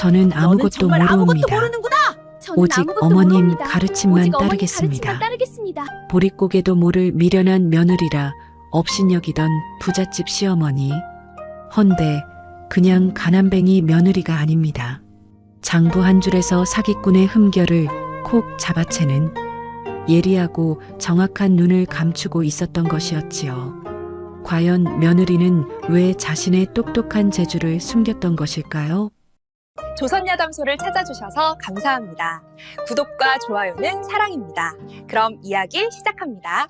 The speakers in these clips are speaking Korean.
저는 너는 아무것도 정말 아무것도 모르옵니다. 모르는구나. 저는 오직 아무것도 어머님 모릅니다. 가르침만 오직 어머님 따르겠습니다. 가르침만 따르겠습니다. 보릿고개도 모를 미련한 며느리라 업신여기던 부잣집 시어머니. 헌데 그냥 가난뱅이 며느리가 아닙니다. 장부 한 줄에서 사기꾼의 흠결을 콕 잡아채는 예리하고 정확한 눈을 감추고 있었던 것이었지요. 과연 며느리는 왜 자신의 똑똑한 재주를 숨겼던 것일까요? 조선야담소를 찾아주셔서 감사합니다. 구독과 좋아요는 사랑입니다. 그럼 이야기 시작합니다.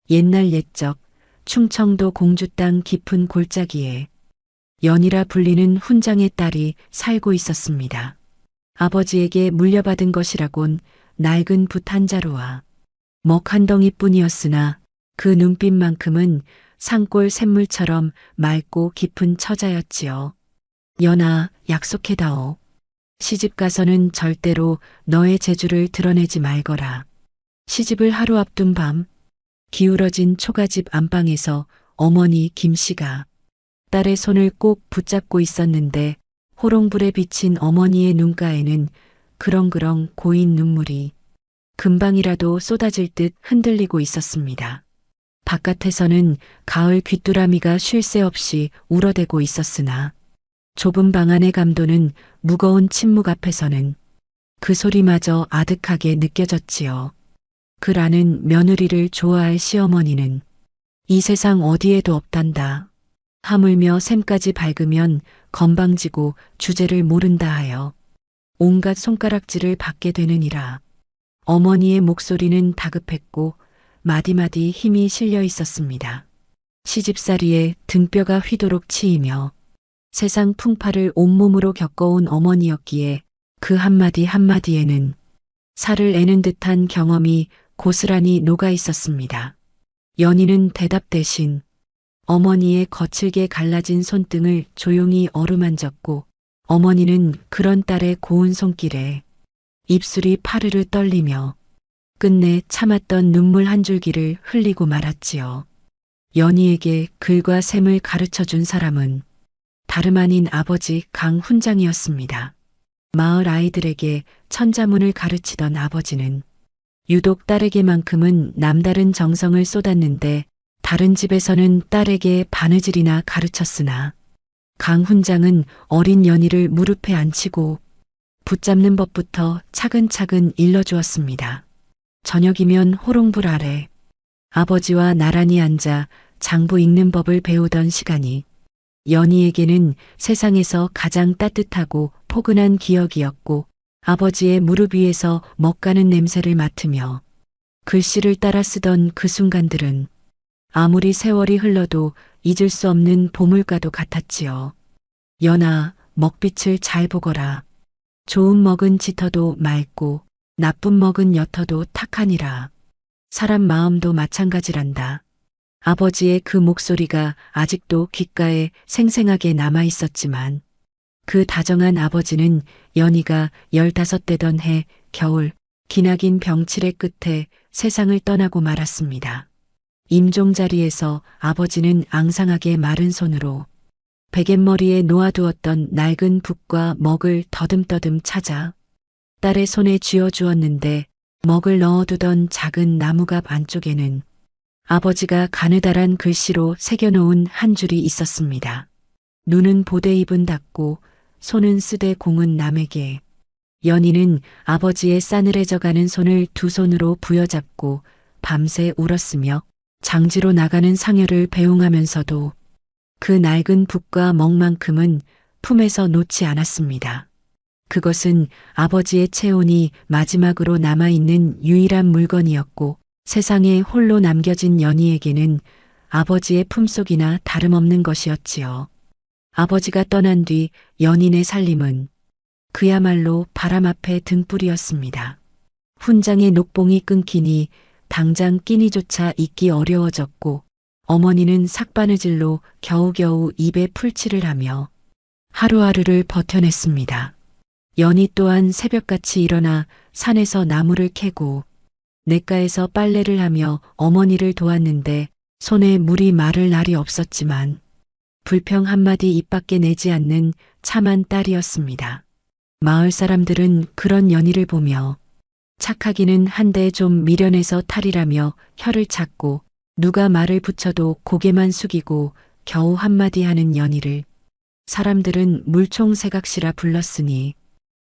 옛날 옛적 충청도 공주 땅 깊은 골짜기에 연이라 불리는 훈장의 딸이 살고 있었습니다. 아버지에게 물려받은 것이라곤 낡은 붓 한 자루와 먹 한 덩이뿐이었으나 그 눈빛만큼은 산골 샘물처럼 맑고 깊은 처자였지요. 연아, 약속해다오. 시집 가서는 절대로 너의 재주를 드러내지 말거라. 시집을 하루 앞둔 밤, 기울어진 초가집 안방에서 어머니 김씨가 딸의 손을 꼭 붙잡고 있었는데 호롱불에 비친 어머니의 눈가에는 그렁그렁 고인 눈물이 금방이라도 쏟아질 듯 흔들리고 있었습니다. 바깥에서는 가을 귀뚜라미가 쉴 새 없이 울어대고 있었으나 좁은 방 안의 감도는 무거운 침묵 앞에서는 그 소리마저 아득하게 느껴졌지요. 그라는 며느리를 좋아할 시어머니는 이 세상 어디에도 없단다. 하물며 샘까지 밝으면 건방지고 주제를 모른다 하여 온갖 손가락질을 받게 되느니라. 어머니의 목소리는 다급했고 마디마디 힘이 실려 있었습니다. 시집살이에 등뼈가 휘도록 치이며 세상 풍파를 온몸으로 겪어온 어머니였기에 그 한마디 한마디에는 살을 애는 듯한 경험이 고스란히 녹아 있었습니다. 연희는 대답 대신 어머니의 거칠게 갈라진 손등을 조용히 어루만졌고 어머니는 그런 딸의 고운 손길에 입술이 파르르 떨리며 끝내 참았던 눈물 한 줄기를 흘리고 말았지요. 연희에게 글과 셈을 가르쳐준 사람은 다름 아닌 아버지 강훈장이었습니다. 마을 아이들에게 천자문을 가르치던 아버지는 유독 딸에게만큼은 남다른 정성을 쏟았는데 다른 집에서는 딸에게 바느질이나 가르쳤으나 강훈장은 어린 연희를 무릎에 앉히고 붙잡는 법부터 차근차근 일러주었습니다. 저녁이면 호롱불 아래 아버지와 나란히 앉아 장부 읽는 법을 배우던 시간이 연희에게는 세상에서 가장 따뜻하고 포근한 기억이었고 아버지의 무릎 위에서 먹가는 냄새를 맡으며 글씨를 따라 쓰던 그 순간들은 아무리 세월이 흘러도 잊을 수 없는 보물과도 같았지요. 연아, 먹빛을 잘 보거라. 좋은 먹은 짙어도 맑고 나쁜 먹은 옅어도 탁하니라. 사람 마음도 마찬가지란다. 아버지의 그 목소리가 아직도 귓가에 생생하게 남아 있었지만 그 다정한 아버지는 연희가 15되던 해 겨울 기나긴 병칠의 끝에 세상을 떠나고 말았습니다. 임종자리에서 아버지는 앙상하게 마른 손으로 베갯머리에 놓아두었던 낡은 붓과 먹을 더듬더듬 찾아 딸의 손에 쥐어주었는데 먹을 넣어두던 작은 나무갑 안쪽에는 아버지가 가느다란 글씨로 새겨놓은 한 줄이 있었습니다. 눈은 보되 입은 닫고 손은 쓰되 공은 남에게. 연희는 아버지의 싸늘해져가는 손을 두 손으로 부여잡고 밤새 울었으며 장지로 나가는 상여를 배웅하면서도 그 낡은 붓과 먹만큼은 품에서 놓지 않았습니다. 그것은 아버지의 체온이 마지막으로 남아있는 유일한 물건이었고 세상에 홀로 남겨진 연희에게는 아버지의 품속이나 다름없는 것이었지요. 아버지가 떠난 뒤 연인의 살림은 그야말로 바람 앞에 등불이었습니다. 훈장의 녹봉이 끊기니 당장 끼니조차 잊기 어려워졌고 어머니는 삭바느질로 겨우겨우 입에 풀칠을 하며 하루하루를 버텨냈습니다. 연희 또한 새벽같이 일어나 산에서 나무를 캐고 냇가에서 빨래를 하며 어머니를 도왔는데 손에 물이 마를 날이 없었지만 불평 한마디 입 밖에 내지 않는 참한 딸이었습니다. 마을 사람들은 그런 연희를 보며 착하기는 한데 좀 미련해서 탈이라며 혀를 찾고 누가 말을 붙여도 고개만 숙이고 겨우 한마디 하는 연희를 사람들은 물총새각시라 불렀으니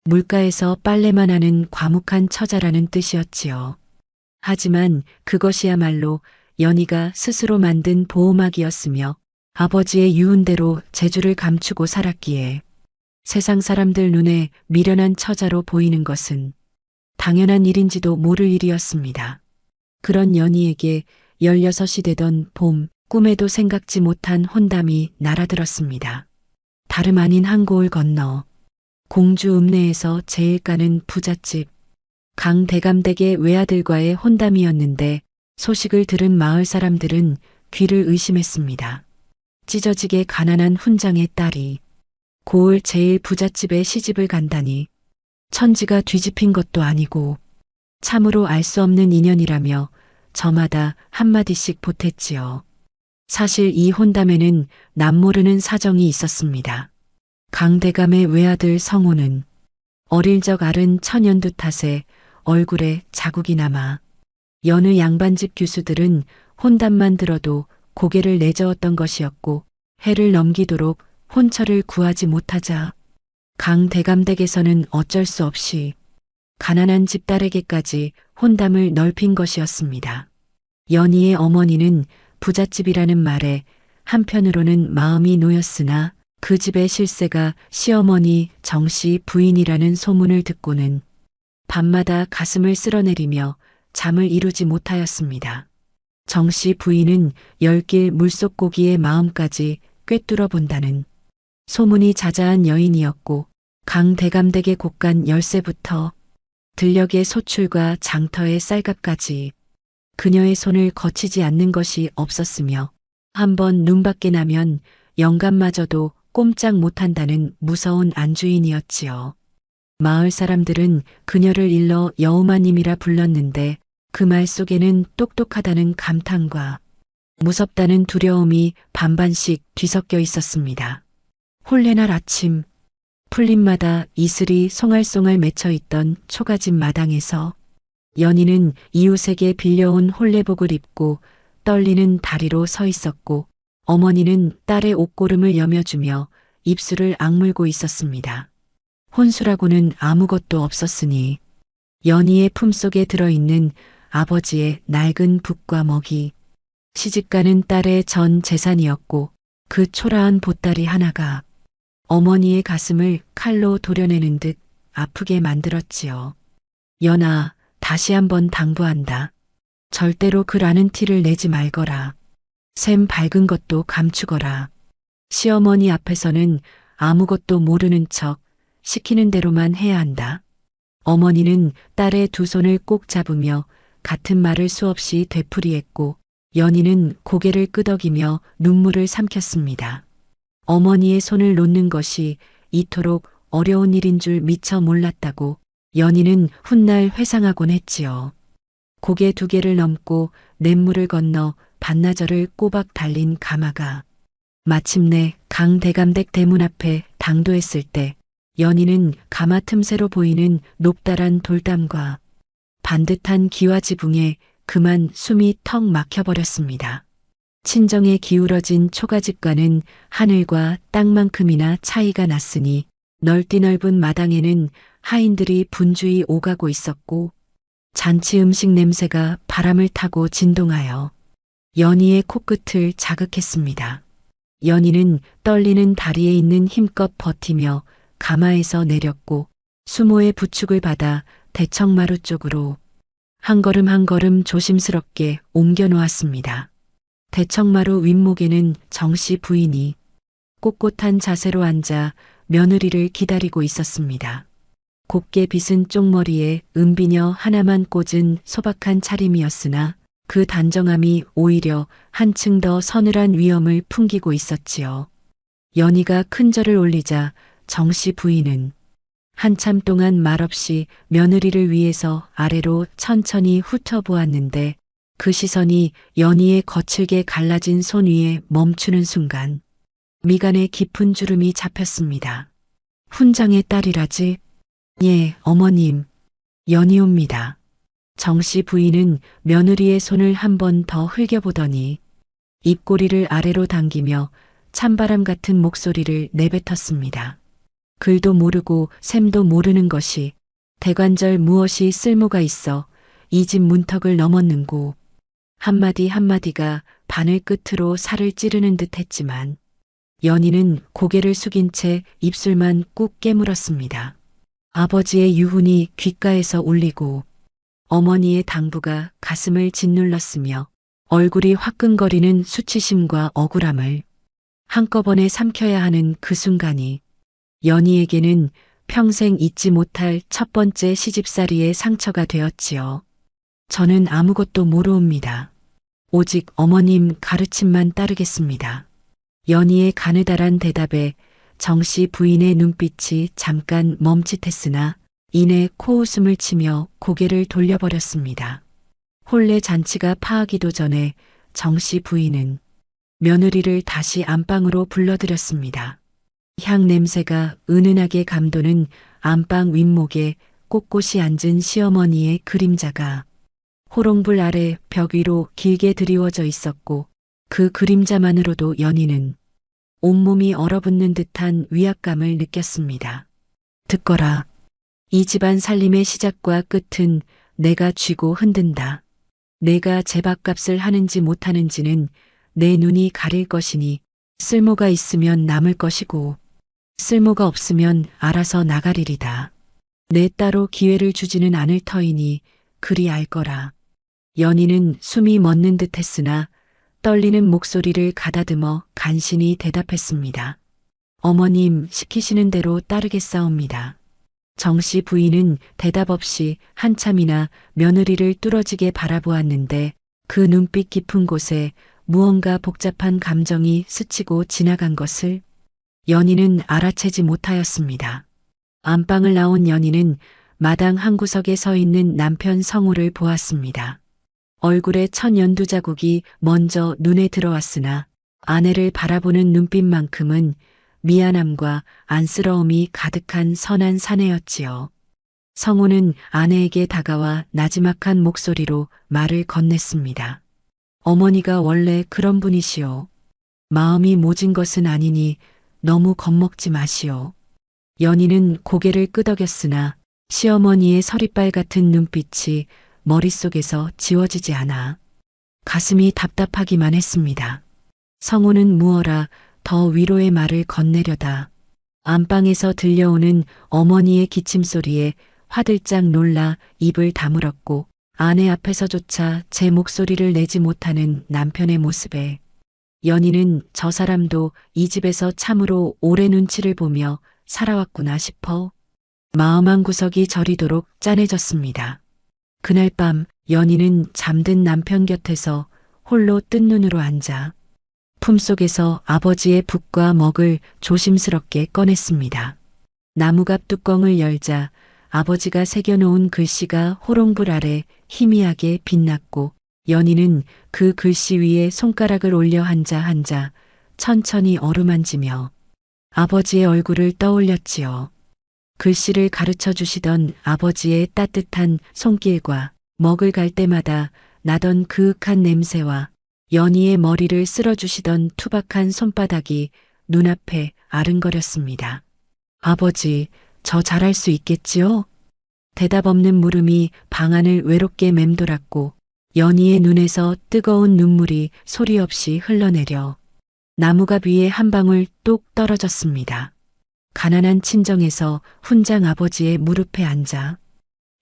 물가에서 빨래만 하는 과묵한 처자라는 뜻이었지요. 하지만 그것이야말로 연희가 스스로 만든 보호막이었으며 아버지의 유훈대로 재주를 감추고 살았기에 세상 사람들 눈에 미련한 처자로 보이는 것은 당연한 일인지도 모를 일이었습니다. 그런 연희에게 16이 되던 봄, 꿈에도 생각지 못한 혼담이 날아들었습니다. 다름 아닌 한고을 건너 공주 읍내에서 제일 가는 부잣집 강대감댁의 외아들과의 혼담이었는데 소식을 들은 마을 사람들은 귀를 의심했습니다. 찢어지게 가난한 훈장의 딸이 고을 제일 부잣집에 시집을 간다니 천지가 뒤집힌 것도 아니고 참으로 알 수 없는 인연이라며 저마다 한마디씩 보탰지요. 사실 이 혼담에는 남모르는 사정이 있었습니다. 강대감의 외아들 성호는 어릴 적 앓은 천연두 탓에 얼굴에 자국이 남아 여느 양반집 교수들은 혼담만 들어도 고개를 내저었던 것이었고 해를 넘기도록 혼처를 구하지 못하자 강대감댁에서는 어쩔 수 없이 가난한 집 딸에게까지 혼담을 넓힌 것이었습니다. 연희의 어머니는 부잣집이라는 말에 한편으로는 마음이 놓였으나 그 집의 실세가 시어머니 정씨 부인이라는 소문을 듣고는 밤마다 가슴을 쓸어내리며 잠을 이루지 못하였습니다. 정씨 부인은 열길 물속고기의 마음까지 꿰뚫어 본다는 소문이 자자한 여인이었고 강대감댁의 곡간 열쇠부터 들녘의 소출과 장터의 쌀값까지 그녀의 손을 거치지 않는 것이 없었으며 한번 눈밖에 나면 영감마저도 꼼짝 못한다는 무서운 안주인이었지요. 마을 사람들은 그녀를 일러 여우마님이라 불렀는데 그 말 속에는 똑똑하다는 감탄과 무섭다는 두려움이 반반씩 뒤섞여 있었습니다. 홀레날 아침 풀잎마다 이슬이 송알송알 맺혀있던 초가집 마당에서 연희는 이웃에게 빌려온 홀레복을 입고 떨리는 다리로 서 있었고 어머니는 딸의 옷고름을 여며주며 입술을 악물고 있었습니다. 혼수라고는 아무것도 없었으니 연희의 품속에 들어있는 아버지의 낡은 붓과 먹이, 시집가는 딸의 전 재산이었고 그 초라한 보따리 하나가 어머니의 가슴을 칼로 도려내는 듯 아프게 만들었지요. 연아, 다시 한번 당부한다. 절대로 그 라는 티를 내지 말거라. 샘 밝은 것도 감추거라. 시어머니 앞에서는 아무것도 모르는 척 시키는 대로만 해야 한다. 어머니는 딸의 두 손을 꼭 잡으며 같은 말을 수없이 되풀이했고 연희는 고개를 끄덕이며 눈물을 삼켰습니다. 어머니의 손을 놓는 것이 이토록 어려운 일인 줄 미처 몰랐다고 연희는 훗날 회상하곤 했지요. 고개 두 개를 넘고 냇물을 건너 반나절을 꼬박 달린 가마가 마침내 강대감댁 대문 앞에 당도했을 때 연희는 가마 틈새로 보이는 높다란 돌담과 반듯한 기와 지붕에 그만 숨이 턱 막혀버렸습니다. 친정에 기울어진 초가집과는 하늘과 땅만큼이나 차이가 났으니 넓디 넓은 마당에는 하인들이 분주히 오가고 있었고 잔치 음식 냄새가 바람을 타고 진동하여 연희의 코끝을 자극했습니다. 연희는 떨리는 다리에 있는 힘껏 버티며 가마에서 내렸고 수모의 부축을 받아 대청마루 쪽으로 한 걸음 한 걸음 조심스럽게 옮겨 놓았습니다. 대청마루 윗목에는 정씨 부인이 꼿꼿한 자세로 앉아 며느리를 기다리고 있었습니다. 곱게 빗은 쪽머리에 은비녀 하나만 꽂은 소박한 차림이었으나 그 단정함이 오히려 한층 더 서늘한 위엄을 풍기고 있었지요. 연희가 큰 절을 올리자 정씨 부인은 한참 동안 말없이 며느리를 위해서 아래로 천천히 훑어보았는데 그 시선이 연희의 거칠게 갈라진 손 위에 멈추는 순간 미간에 깊은 주름이 잡혔습니다. 훈장의 딸이라지? 예, 어머님. 연희옵니다. 정씨 부인은 며느리의 손을 한 번 더 흘겨보더니 입꼬리를 아래로 당기며 찬바람 같은 목소리를 내뱉었습니다. 글도 모르고 셈도 모르는 것이 대관절 무엇이 쓸모가 있어 이 집 문턱을 넘었는고. 한마디 한마디가 바늘 끝으로 살을 찌르는 듯 했지만 연희는 고개를 숙인 채 입술만 꾹 깨물었습니다. 아버지의 유훈이 귓가에서 울리고 어머니의 당부가 가슴을 짓눌렀으며 얼굴이 화끈거리는 수치심과 억울함을 한꺼번에 삼켜야 하는 그 순간이 연희에게는 평생 잊지 못할 첫 번째 시집살이의 상처가 되었지요. 저는 아무것도 모르옵니다. 오직 어머님 가르침만 따르겠습니다. 연희의 가느다란 대답에 정씨 부인의 눈빛이 잠깐 멈칫했으나 이내 코웃음을 치며 고개를 돌려버렸습니다. 혼례 잔치가 파하기도 전에 정씨 부인은 며느리를 다시 안방으로 불러들였습니다. 향 냄새가 은은하게 감도는 안방 윗목에 꼿꼿이 앉은 시어머니의 그림자가 호롱불 아래 벽 위로 길게 드리워져 있었고 그 그림자만으로도 연희는 온몸이 얼어붙는 듯한 위압감을 느꼈습니다. 듣거라. 이 집안 살림의 시작과 끝은 내가 쥐고 흔든다. 내가 제밥값을 하는지 못하는지는 내 눈이 가릴 것이니 쓸모가 있으면 남을 것이고 쓸모가 없으면 알아서 나가리리다. 내 따로 기회를 주지는 않을 터이니 그리 알 거라. 연희는 숨이 멎는 듯 했으나 떨리는 목소리를 가다듬어 간신히 대답했습니다. 어머님 시키시는 대로 따르겠사옵니다. 정씨 부인은 대답 없이 한참이나 며느리를 뚫어지게 바라보았는데 그 눈빛 깊은 곳에 무언가 복잡한 감정이 스치고 지나간 것을 연희는 알아채지 못하였습니다. 안방을 나온 연희는 마당 한 구석에 서 있는 남편 성우를 보았습니다. 얼굴에 천연두 자국이 먼저 눈에 들어왔으나 아내를 바라보는 눈빛만큼은 미안함과 안쓰러움이 가득한 선한 사내였지요. 성우는 아내에게 다가와 나지막한 목소리로 말을 건넸습니다. 어머니가 원래 그런 분이시오. 마음이 모진 것은 아니니 너무 겁먹지 마시오. 연희는 고개를 끄덕였으나 시어머니의 서리빨 같은 눈빛이 머릿속에서 지워지지 않아 가슴이 답답하기만 했습니다. 성우는 무어라 더 위로의 말을 건네려다 안방에서 들려오는 어머니의 기침소리에 화들짝 놀라 입을 다물었고 아내 앞에서조차 제 목소리를 내지 못하는 남편의 모습에 연희는 저 사람도 이 집에서 참으로 오래 눈치를 보며 살아왔구나 싶어 마음 한 구석이 저리도록 짠해졌습니다. 그날 밤 연희는 잠든 남편 곁에서 홀로 뜬 눈으로 앉아 품속에서 아버지의 붓과 먹을 조심스럽게 꺼냈습니다. 나무갑 뚜껑을 열자 아버지가 새겨놓은 글씨가 호롱불 아래 희미하게 빛났고 연희는 그 글씨 위에 손가락을 올려 한자 천천히 어루만지며 아버지의 얼굴을 떠올렸지요. 글씨를 가르쳐 주시던 아버지의 따뜻한 손길과 먹을 갈 때마다 나던 그윽한 냄새와 연희의 머리를 쓸어주시던 투박한 손바닥이 눈앞에 아른거렸습니다. 아버지, 저 잘할 수 있겠지요? 대답 없는 물음이 방안을 외롭게 맴돌았고 연희의 눈에서 뜨거운 눈물이 소리 없이 흘러내려 나무갑 위에 한 방울 뚝 떨어졌습니다. 가난한 친정에서 훈장 아버지의 무릎에 앉아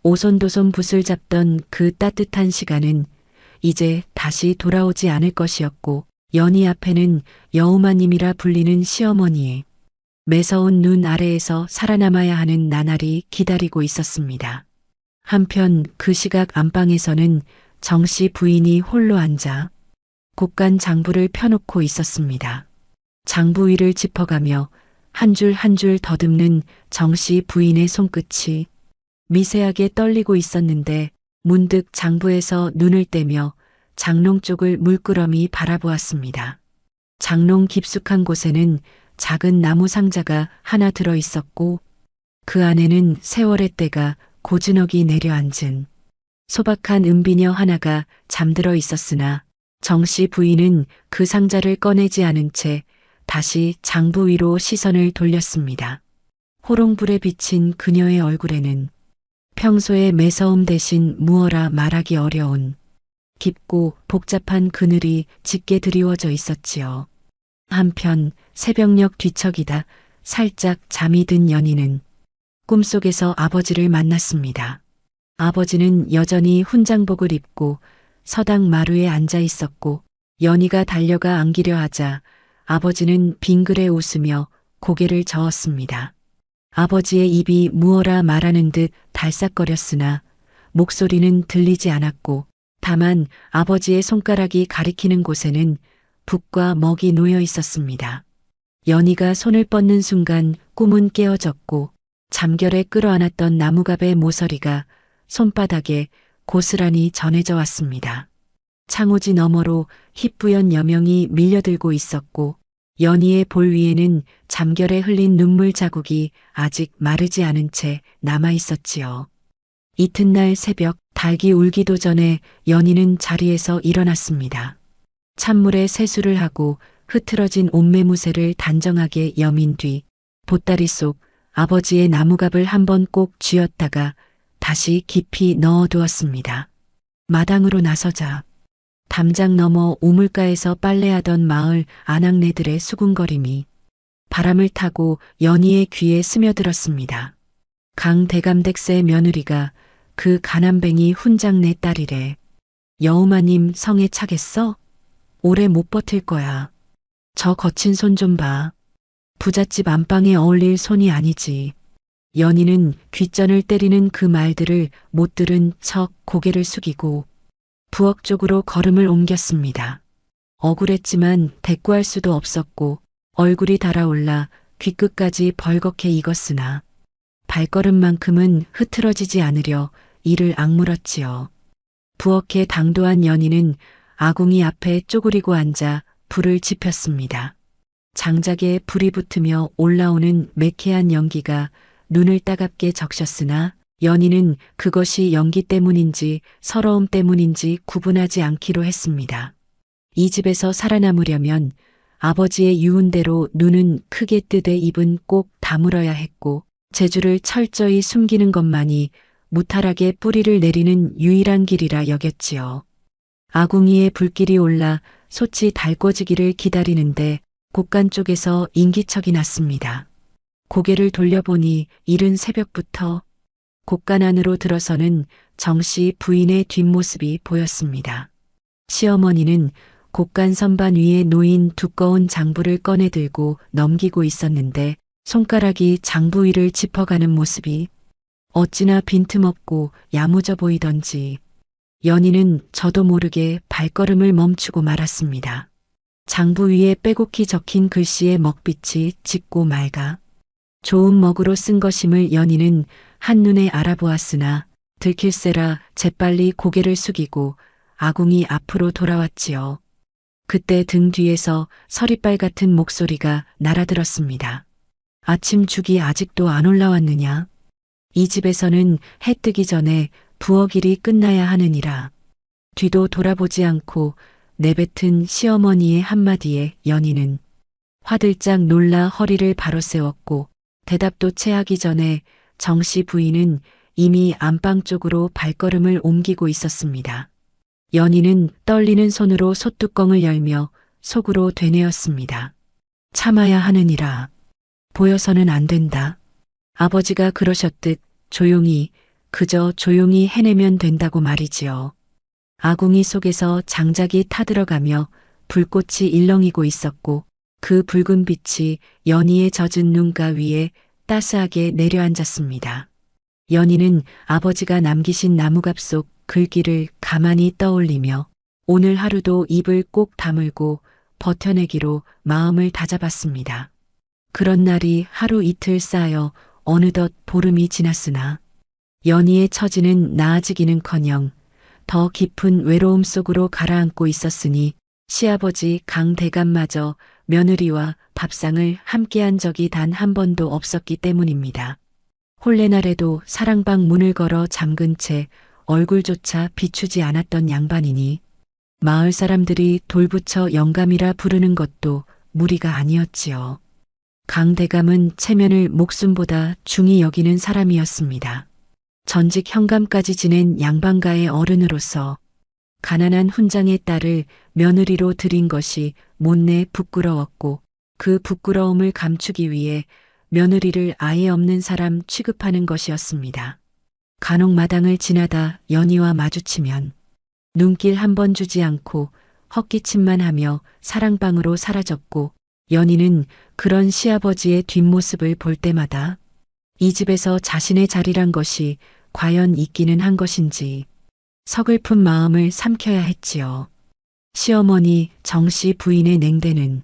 오손도손 붓을 잡던 그 따뜻한 시간은 이제 다시 돌아오지 않을 것이었고 연희 앞에는 여우마님이라 불리는 시어머니의 매서운 눈 아래에서 살아남아야 하는 나날이 기다리고 있었습니다. 한편 그 시각 안방에서는 정씨 부인이 홀로 앉아 곡간 장부를 펴놓고 있었습니다. 장부 위를 짚어가며 한 줄 한 줄 더듬는 정씨 부인의 손끝이 미세하게 떨리고 있었는데 문득 장부에서 눈을 떼며 장롱 쪽을 물끄러미 바라보았습니다. 장롱 깊숙한 곳에는 작은 나무 상자가 하나 들어 있었고 그 안에는 세월의 때가 고즈넉이 내려앉은 소박한 은비녀 하나가 잠들어 있었으나 정씨 부인은 그 상자를 꺼내지 않은 채 다시 장부 위로 시선을 돌렸습니다. 호롱불에 비친 그녀의 얼굴에는 평소의 매서움 대신 무어라 말하기 어려운 깊고 복잡한 그늘이 짙게 드리워져 있었지요. 한편 새벽녘 뒤척이다 살짝 잠이 든 연희는 꿈속에서 아버지를 만났습니다. 아버지는 여전히 훈장복을 입고 서당 마루에 앉아 있었고 연희가 달려가 안기려 하자 아버지는 빙그레 웃으며 고개를 저었습니다. 아버지의 입이 무어라 말하는 듯 달싹거렸으나 목소리는 들리지 않았고 다만 아버지의 손가락이 가리키는 곳에는 붓과 먹이 놓여 있었습니다. 연희가 손을 뻗는 순간 꿈은 깨어졌고 잠결에 끌어안았던 나무갑의 모서리가 손바닥에 고스란히 전해져 왔습니다. 창호지 너머로 희뿌연 여명이 밀려들고 있었고 연희의 볼 위에는 잠결에 흘린 눈물 자국이 아직 마르지 않은 채 남아 있었지요. 이튿날 새벽 닭이 울기도 전에 연희는 자리에서 일어났습니다. 찬물에 세수를 하고 흐트러진 옷매무새를 단정하게 여민 뒤 보따리 속 아버지의 나무갑을 한번 꼭 쥐었다가 다시 깊이 넣어두었습니다. 마당으로 나서자 담장 너머 우물가에서 빨래하던 마을 아낙네들의 수군거림이 바람을 타고 연희의 귀에 스며들었습니다. 강대감댁세 며느리가 그 가난뱅이 훈장네 딸이래. 여우마님 성에 차겠어? 오래 못 버틸 거야. 저 거친 손 좀 봐. 부잣집 안방에 어울릴 손이 아니지. 연희는 귓전을 때리는 그 말들을 못 들은 척 고개를 숙이고 부엌 쪽으로 걸음을 옮겼습니다. 억울했지만 대꾸할 수도 없었고 얼굴이 달아올라 귓끝까지 벌겋게 익었으나 발걸음만큼은 흐트러지지 않으려 이를 악물었지요. 부엌에 당도한 연희는 아궁이 앞에 쪼그리고 앉아 불을 지폈습니다. 장작에 불이 붙으며 올라오는 매캐한 연기가 눈을 따갑게 적셨으나 연희는 그것이 연기 때문인지 서러움 때문인지 구분하지 않기로 했습니다. 이 집에서 살아남으려면 아버지의 유훈대로 눈은 크게 뜨되 입은 꼭 다물어야 했고 재주를 철저히 숨기는 것만이 무탈하게 뿌리를 내리는 유일한 길이라 여겼지요. 아궁이에 불길이 올라 솥이 달궈지기를 기다리는데 곳간 쪽에서 인기척이 났습니다. 고개를 돌려보니 이른 새벽부터 곳간 안으로 들어서는 정씨 부인의 뒷모습이 보였습니다. 시어머니는 곳간 선반 위에 놓인 두꺼운 장부를 꺼내 들고 넘기고 있었는데 손가락이 장부 위를 짚어가는 모습이 어찌나 빈틈없고 야무져 보이던지 연희는 저도 모르게 발걸음을 멈추고 말았습니다. 장부 위에 빼곡히 적힌 글씨의 먹빛이 짙고 맑아 좋은 먹으로 쓴 것임을 연희는 한눈에 알아보았으나 들킬세라 재빨리 고개를 숙이고 아궁이 앞으로 돌아왔지요. 그때 등 뒤에서 서리빨 같은 목소리가 날아들었습니다. 아침 죽이 아직도 안 올라왔느냐? 이 집에서는 해 뜨기 전에 부엌 일이 끝나야 하느니라. 뒤도 돌아보지 않고 내뱉은 시어머니의 한마디에 연희는 화들짝 놀라 허리를 바로 세웠고 대답도 채하기 전에 정씨 부인은 이미 안방 쪽으로 발걸음을 옮기고 있었습니다. 연희는 떨리는 손으로 솥뚜껑을 열며 속으로 되뇌었습니다. 참아야 하느니라. 보여서는 안 된다. 아버지가 그러셨듯 조용히 그저 조용히 해내면 된다고 말이지요. 아궁이 속에서 장작이 타들어가며 불꽃이 일렁이고 있었고 그 붉은 빛이 연희의 젖은 눈가 위에 따스하게 내려앉았습니다. 연희는 아버지가 남기신 나무갑 속 글귀를 가만히 떠올리며 오늘 하루도 입을 꼭 다물고 버텨내기로 마음을 다잡았습니다. 그런 날이 하루 이틀 쌓여 어느덧 보름이 지났으나 연희의 처지는 나아지기는커녕 더 깊은 외로움 속으로 가라앉고 있었으니 시아버지 강대감마저 며느리와 밥상을 함께한 적이 단 한 번도 없었기 때문입니다. 홀레날에도 사랑방 문을 걸어 잠근 채 얼굴조차 비추지 않았던 양반이니 마을 사람들이 돌부처 영감이라 부르는 것도 무리가 아니었지요. 강대감은 체면을 목숨보다 중히 여기는 사람이었습니다. 전직 현감까지 지낸 양반가의 어른으로서 가난한 훈장의 딸을 며느리로 들인 것이 못내 부끄러웠고 그 부끄러움을 감추기 위해 며느리를 아예 없는 사람 취급하는 것이었습니다. 간혹 마당을 지나다 연희와 마주치면 눈길 한 번 주지 않고 헛기침만 하며 사랑방으로 사라졌고 연희는 그런 시아버지의 뒷모습을 볼 때마다 이 집에서 자신의 자리란 것이 과연 있기는 한 것인지 서글픈 마음을 삼켜야 했지요. 시어머니 정씨 부인의 냉대는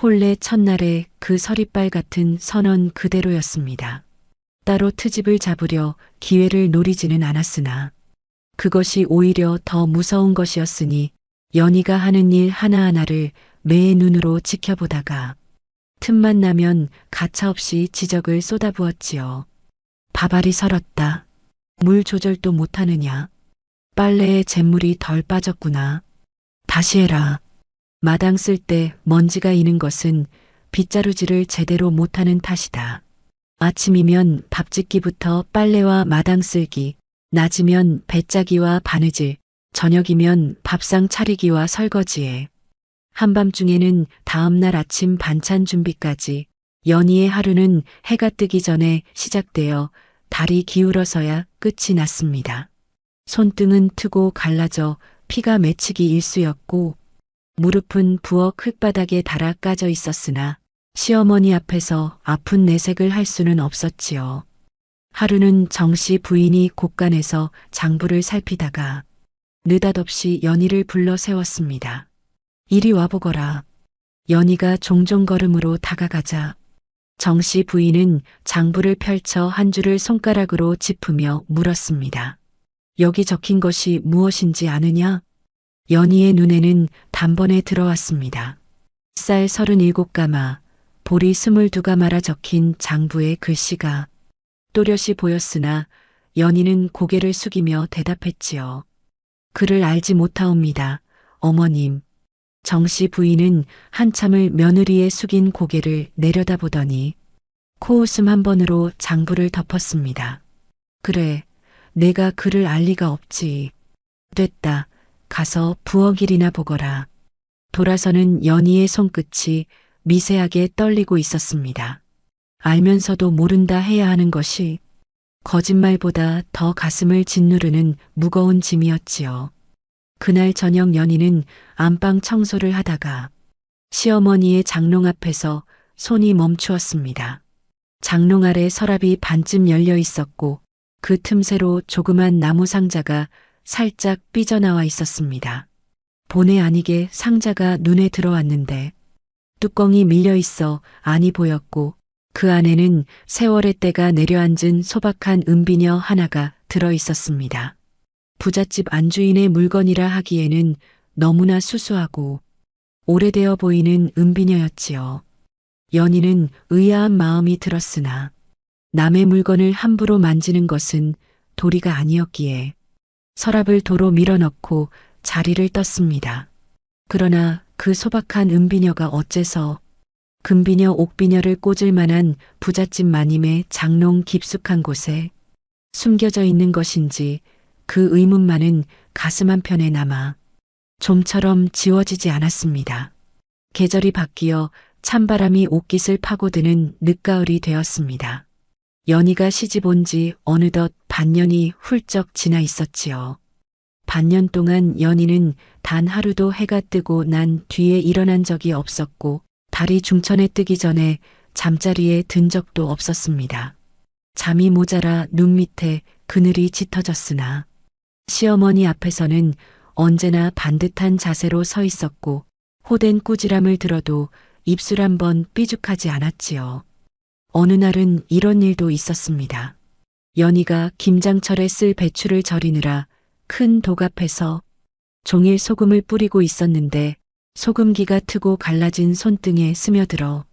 혼례 첫날의 그 서리빨 같은 선언 그대로였습니다. 따로 트집을 잡으려 기회를 노리지는 않았으나 그것이 오히려 더 무서운 것이었으니 연희가 하는 일 하나하나를 매의 눈으로 지켜보다가 틈만 나면 가차없이 지적을 쏟아부었지요. 밥알이 설었다. 물 조절도 못하느냐. 빨래에 잿물이 덜 빠졌구나. 다시 해라. 마당 쓸 때 먼지가 이는 것은 빗자루질을 제대로 못하는 탓이다. 아침이면 밥 짓기부터 빨래와 마당 쓸기, 낮이면 배짜기와 바느질, 저녁이면 밥상 차리기와 설거지에, 한밤중에는 다음날 아침 반찬 준비까지 연희의 하루는 해가 뜨기 전에 시작되어 달이 기울어서야 끝이 났습니다. 손등은 트고 갈라져 피가 맺히기 일쑤였고 무릎은 부엌 흙바닥에 달아 까져 있었으나 시어머니 앞에서 아픈 내색을 할 수는 없었지요. 하루는 정씨 부인이 곳간에서 장부를 살피다가 느닷없이 연희를 불러 세웠습니다. 이리 와보거라. 연희가 종종 걸음으로 다가가자 정씨 부인은 장부를 펼쳐 한 줄을 손가락으로 짚으며 물었습니다. 여기 적힌 것이 무엇인지 아느냐? 연희의 눈에는 단번에 들어왔습니다. 쌀 37가마, 보리 22가마라 적힌 장부의 글씨가 또렷이 보였으나 연희는 고개를 숙이며 대답했지요. 그를 알지 못하옵니다. 어머님. 정씨 부인은 한참을 며느리의 숙인 고개를 내려다보더니 코웃음 한 번으로 장부를 덮었습니다. 그래, 내가 그를 알 리가 없지. 됐다. 가서 부엌 일이나 보거라. 돌아서는 연희의 손끝이 미세하게 떨리고 있었습니다. 알면서도 모른다 해야 하는 것이 거짓말보다 더 가슴을 짓누르는 무거운 짐이었지요. 그날 저녁 연희는 안방 청소를 하다가 시어머니의 장롱 앞에서 손이 멈추었습니다. 장롱 아래 서랍이 반쯤 열려 있었고 그 틈새로 조그만 나무 상자가 살짝 삐져나와 있었습니다. 본의 아니게 상자가 눈에 들어왔는데 뚜껑이 밀려 있어 안이 보였고 그 안에는 세월의 때가 내려앉은 소박한 은비녀 하나가 들어 있었습니다. 부잣집 안주인의 물건이라 하기에는 너무나 수수하고 오래되어 보이는 은비녀였지요. 연희는 의아한 마음이 들었으나 남의 물건을 함부로 만지는 것은 도리가 아니었기에 서랍을 도로 밀어넣고 자리를 떴습니다. 그러나 그 소박한 은비녀가 어째서 금비녀 옥비녀를 꽂을 만한 부잣집 마님의 장롱 깊숙한 곳에 숨겨져 있는 것인지 그 의문만은 가슴 한편에 남아 좀처럼 지워지지 않았습니다. 계절이 바뀌어 찬바람이 옷깃을 파고드는 늦가을이 되었습니다. 연희가 시집 온 지 어느덧 반년이 훌쩍 지나 있었지요. 반년 동안 연희는 단 하루도 해가 뜨고 난 뒤에 일어난 적이 없었고 달이 중천에 뜨기 전에 잠자리에 든 적도 없었습니다. 잠이 모자라 눈 밑에 그늘이 짙어졌으나 시어머니 앞에서는 언제나 반듯한 자세로 서 있었고 호된 꾸지람을 들어도 입술 한번 삐죽하지 않았지요. 어느 날은 이런 일도 있었습니다. 연희가 김장철에 쓸 배추를 절이느라 큰 독 앞에서 종일 소금을 뿌리고 있었는데 소금기가 트고 갈라진 손등에 스며들어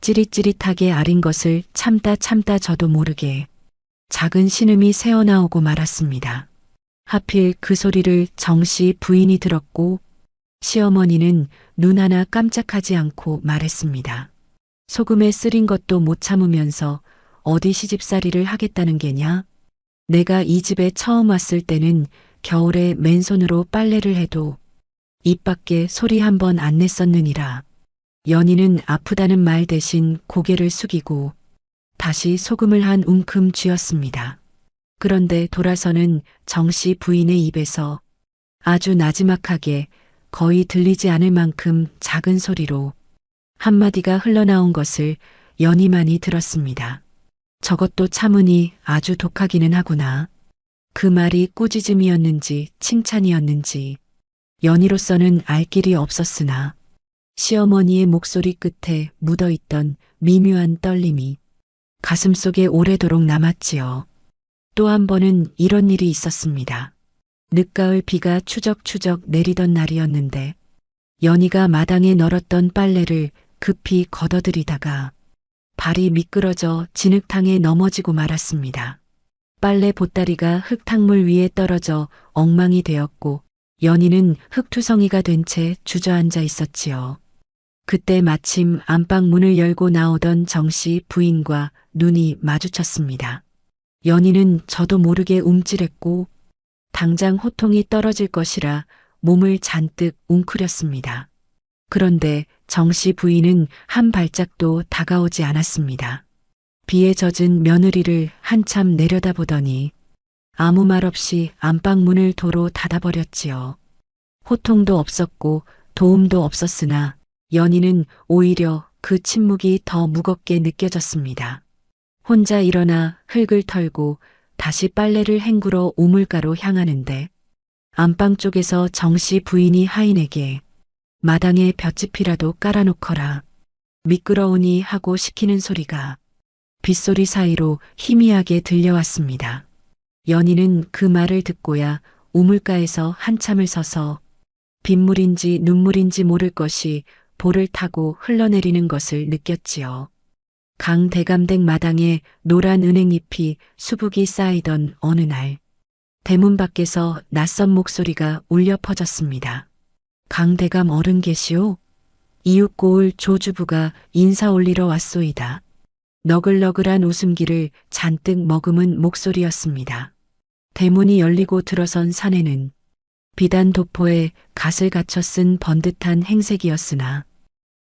찌릿찌릿하게 아린 것을 참다 저도 모르게 작은 신음이 새어나오고 말았습니다. 하필 그 소리를 정씨 부인이 들었고 시어머니는 눈 하나 깜짝하지 않고 말했습니다. 소금에 쓰린 것도 못 참으면서 어디 시집살이를 하겠다는 게냐? 내가 이 집에 처음 왔을 때는 겨울에 맨손으로 빨래를 해도 입 밖에 소리 한 번 안 냈었느니라. 연희는 아프다는 말 대신 고개를 숙이고 다시 소금을 한 움큼 쥐었습니다. 그런데 돌아서는 정씨 부인의 입에서 아주 나지막하게 거의 들리지 않을 만큼 작은 소리로 한마디가 흘러나온 것을 연희만이 들었습니다. 저것도 참으니 아주 독하기는 하구나. 그 말이 꾸짖음이었는지 칭찬이었는지 연희로서는 알 길이 없었으나 시어머니의 목소리 끝에 묻어있던 미묘한 떨림이 가슴속에 오래도록 남았지요. 또 한 번은 이런 일이 있었습니다. 늦가을 비가 추적추적 내리던 날이었는데 연희가 마당에 널었던 빨래를 급히 걷어들이다가 발이 미끄러져 진흙탕에 넘어지고 말았습니다. 빨래 보따리가 흙탕물 위에 떨어져 엉망이 되었고 연희는 흙투성이가 된 채 주저앉아 있었지요. 그때 마침 안방 문을 열고 나오던 정씨 부인과 눈이 마주쳤습니다. 연희는 저도 모르게 움찔했고 당장 호통이 떨어질 것이라 몸을 잔뜩 웅크렸습니다. 그런데 정씨 부인은 한 발짝도 다가오지 않았습니다. 비에 젖은 며느리를 한참 내려다보더니 아무 말 없이 안방 문을 도로 닫아버렸지요. 호통도 없었고 도움도 없었으나 연희는 오히려 그 침묵이 더 무겁게 느껴졌습니다. 혼자 일어나 흙을 털고 다시 빨래를 헹구러 우물가로 향하는데 안방 쪽에서 정씨 부인이 하인에게 마당에 볏짚이라도 깔아놓거라. 미끄러우니 하고 시키는 소리가 빗소리 사이로 희미하게 들려왔습니다. 연희는 그 말을 듣고야 우물가에서 한참을 서서 빗물인지 눈물인지 모를 것이 볼을 타고 흘러내리는 것을 느꼈지요. 강대감댁 마당에 노란 은행잎이 수북이 쌓이던 어느 날 대문 밖에서 낯선 목소리가 울려 퍼졌습니다. 강대감 어른 계시오? 이웃 고을 조주부가 인사 올리러 왔소이다. 너글너글한 웃음기를 잔뜩 머금은 목소리였습니다. 대문이 열리고 들어선 사내는 비단 도포에 갓을 갖춰 쓴 번듯한 행색이었으나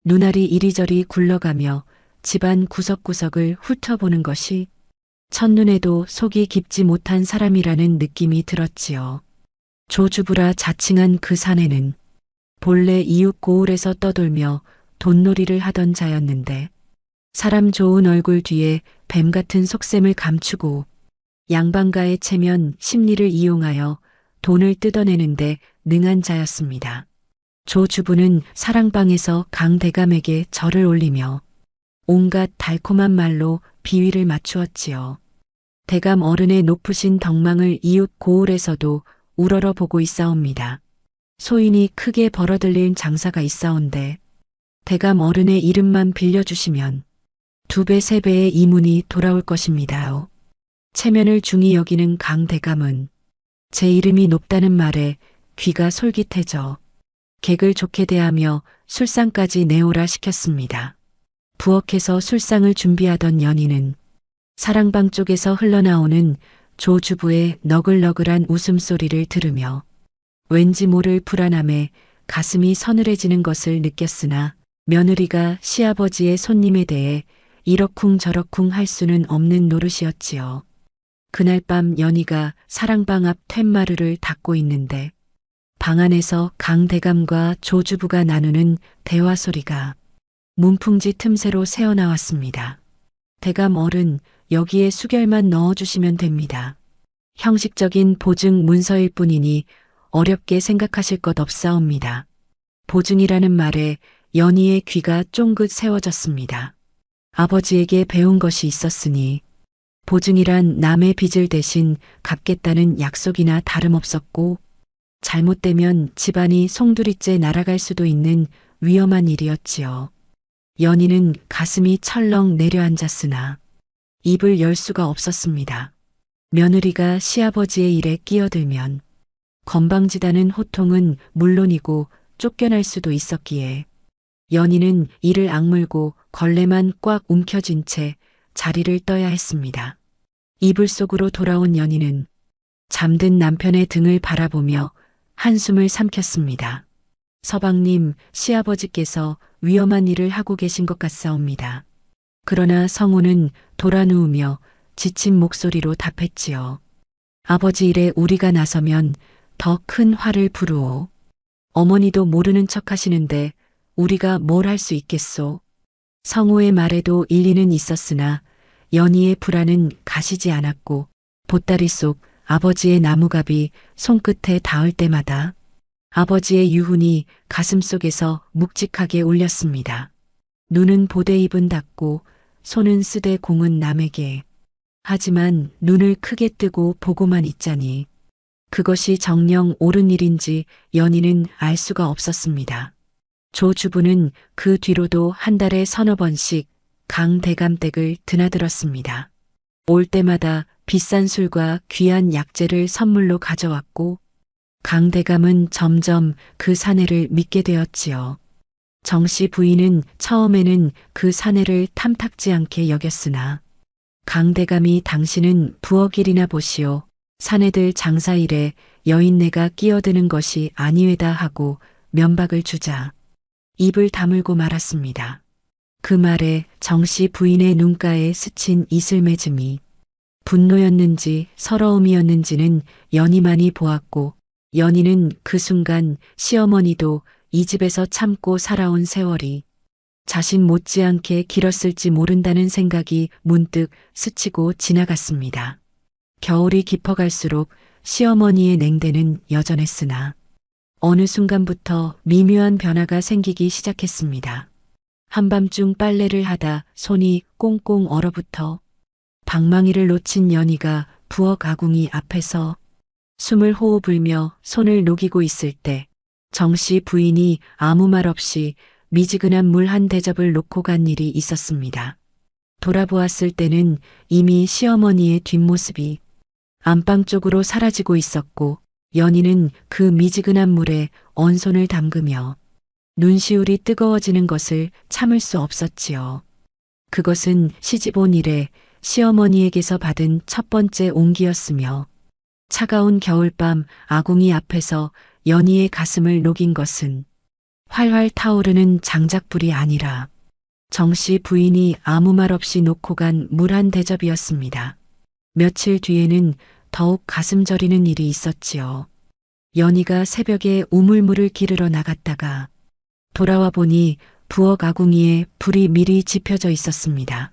눈알이 이리저리 굴러가며 집안 구석구석을 훑어보는 것이 첫눈에도 속이 깊지 못한 사람이라는 느낌이 들었지요. 조주부라 자칭한 그 사내는 본래 이웃 고을에서 떠돌며 돈놀이를 하던 자였는데 사람 좋은 얼굴 뒤에 뱀 같은 속셈을 감추고 양반가에 체면 심리를 이용하여 돈을 뜯어내는데 능한 자였습니다. 조주부는 사랑방에서 강대감에게 절을 올리며 온갖 달콤한 말로 비위를 맞추었지요. 대감 어른의 높으신 덕망을 이웃 고을에서도 우러러 보고 있사옵니다. 소인이 크게 벌어들린 장사가 있사온데 대감 어른의 이름만 빌려주시면 2배 3배의 이문이 돌아올 것입니다요. 체면을 중히 여기는 강대감은 제 이름이 높다는 말에 귀가 솔깃해져 객을 좋게 대하며 술상까지 내오라 시켰습니다. 부엌에서 술상을 준비하던 연희는 사랑방 쪽에서 흘러나오는 조주부의 너글너글한 웃음소리를 들으며 왠지 모를 불안함에 가슴이 서늘해지는 것을 느꼈으나 며느리가 시아버지의 손님에 대해 이러쿵저러쿵 할 수는 없는 노릇이었지요. 그날 밤 연희가 사랑방 앞 툇마루를 닦고 있는데 방 안에서 강대감과 조주부가 나누는 대화 소리가 문풍지 틈새로 새어나왔습니다. 대감 어른, 여기에 수결만 넣어주시면 됩니다. 형식적인 보증 문서일 뿐이니 어렵게 생각하실 것 없사옵니다. 보증이라는 말에 연희의 귀가 쫑긋 세워졌습니다. 아버지에게 배운 것이 있었으니 보증이란 남의 빚을 대신 갚겠다는 약속이나 다름없었고 잘못되면 집안이 송두리째 날아갈 수도 있는 위험한 일이었지요. 연희는 가슴이 철렁 내려앉았으나 입을 열 수가 없었습니다. 며느리가 시아버지의 일에 끼어들면 건방지다는 호통은 물론이고 쫓겨날 수도 있었기에 연희는 이를 악물고 걸레만 꽉 움켜쥔 채 자리를 떠야 했습니다. 이불 속으로 돌아온 연희는 잠든 남편의 등을 바라보며 한숨을 삼켰습니다. 서방님, 시아버지께서 위험한 일을 하고 계신 것 같사옵니다. 그러나 성우는 돌아 누우며 지친 목소리로 답했지요. 아버지 일에 우리가 나서면 더 큰 화를 부르오. 어머니도 모르는 척 하시는데 우리가 뭘 할 수 있겠소. 성우의 말에도 일리는 있었으나 연희의 불안은 가시지 않았고 보따리 속 아버지의 나무갑이 손끝에 닿을 때마다 아버지의 유훈이 가슴속에서 묵직하게 울렸습니다. 눈은 보되 입은 닫고 손은 쓰되 공은 남에게. 하지만 눈을 크게 뜨고 보고만 있자니 그것이 정녕 옳은 일인지 연희는 알 수가 없었습니다. 조 주부는 그 뒤로도 한 달에 서너 번씩 강 대감댁을 드나들었습니다. 올 때마다 비싼 술과 귀한 약재를 선물로 가져왔고 강 대감은 점점 그 사내를 믿게 되었지요. 정씨 부인은 처음에는 그 사내를 탐탁지 않게 여겼으나 강 대감이 당신은 부엌일이나 보시오. 사내들 장사일에 여인네가 끼어드는 것이 아니외다 하고 면박을 주자 입을 다물고 말았습니다. 그 말에 정씨 부인의 눈가에 스친 이슬매짐이 분노였는지 서러움이었는지는 연희만이 보았고 연희는 그 순간 시어머니도 이 집에서 참고 살아온 세월이 자신 못지않게 길었을지 모른다는 생각이 문득 스치고 지나갔습니다. 겨울이 깊어갈수록 시어머니의 냉대는 여전했으나 어느 순간부터 미묘한 변화가 생기기 시작했습니다. 한밤중 빨래를 하다 손이 꽁꽁 얼어붙어 방망이를 놓친 연희가 부엌 아궁이 앞에서 숨을 호흡 불며 손을 녹이고 있을 때 정씨 부인이 아무 말 없이 미지근한 물 한 대접을 놓고 간 일이 있었습니다. 돌아보았을 때는 이미 시어머니의 뒷모습이 안방 쪽으로 사라지고 있었고 연희는 그 미지근한 물에 언손을 담그며 눈시울이 뜨거워지는 것을 참을 수 없었지요. 그것은 시집 온 이래 시어머니에게서 받은 첫 번째 온기였으며 차가운 겨울밤 아궁이 앞에서 연희의 가슴을 녹인 것은 활활 타오르는 장작불이 아니라 정씨 부인이 아무 말 없이 놓고 간 물 한 대접이었습니다. 며칠 뒤에는 더욱 가슴 저리는 일이 있었지요. 연희가 새벽에 우물물을 기르러 나갔다가 돌아와 보니 부엌 아궁이에 불이 미리 지펴져 있었습니다.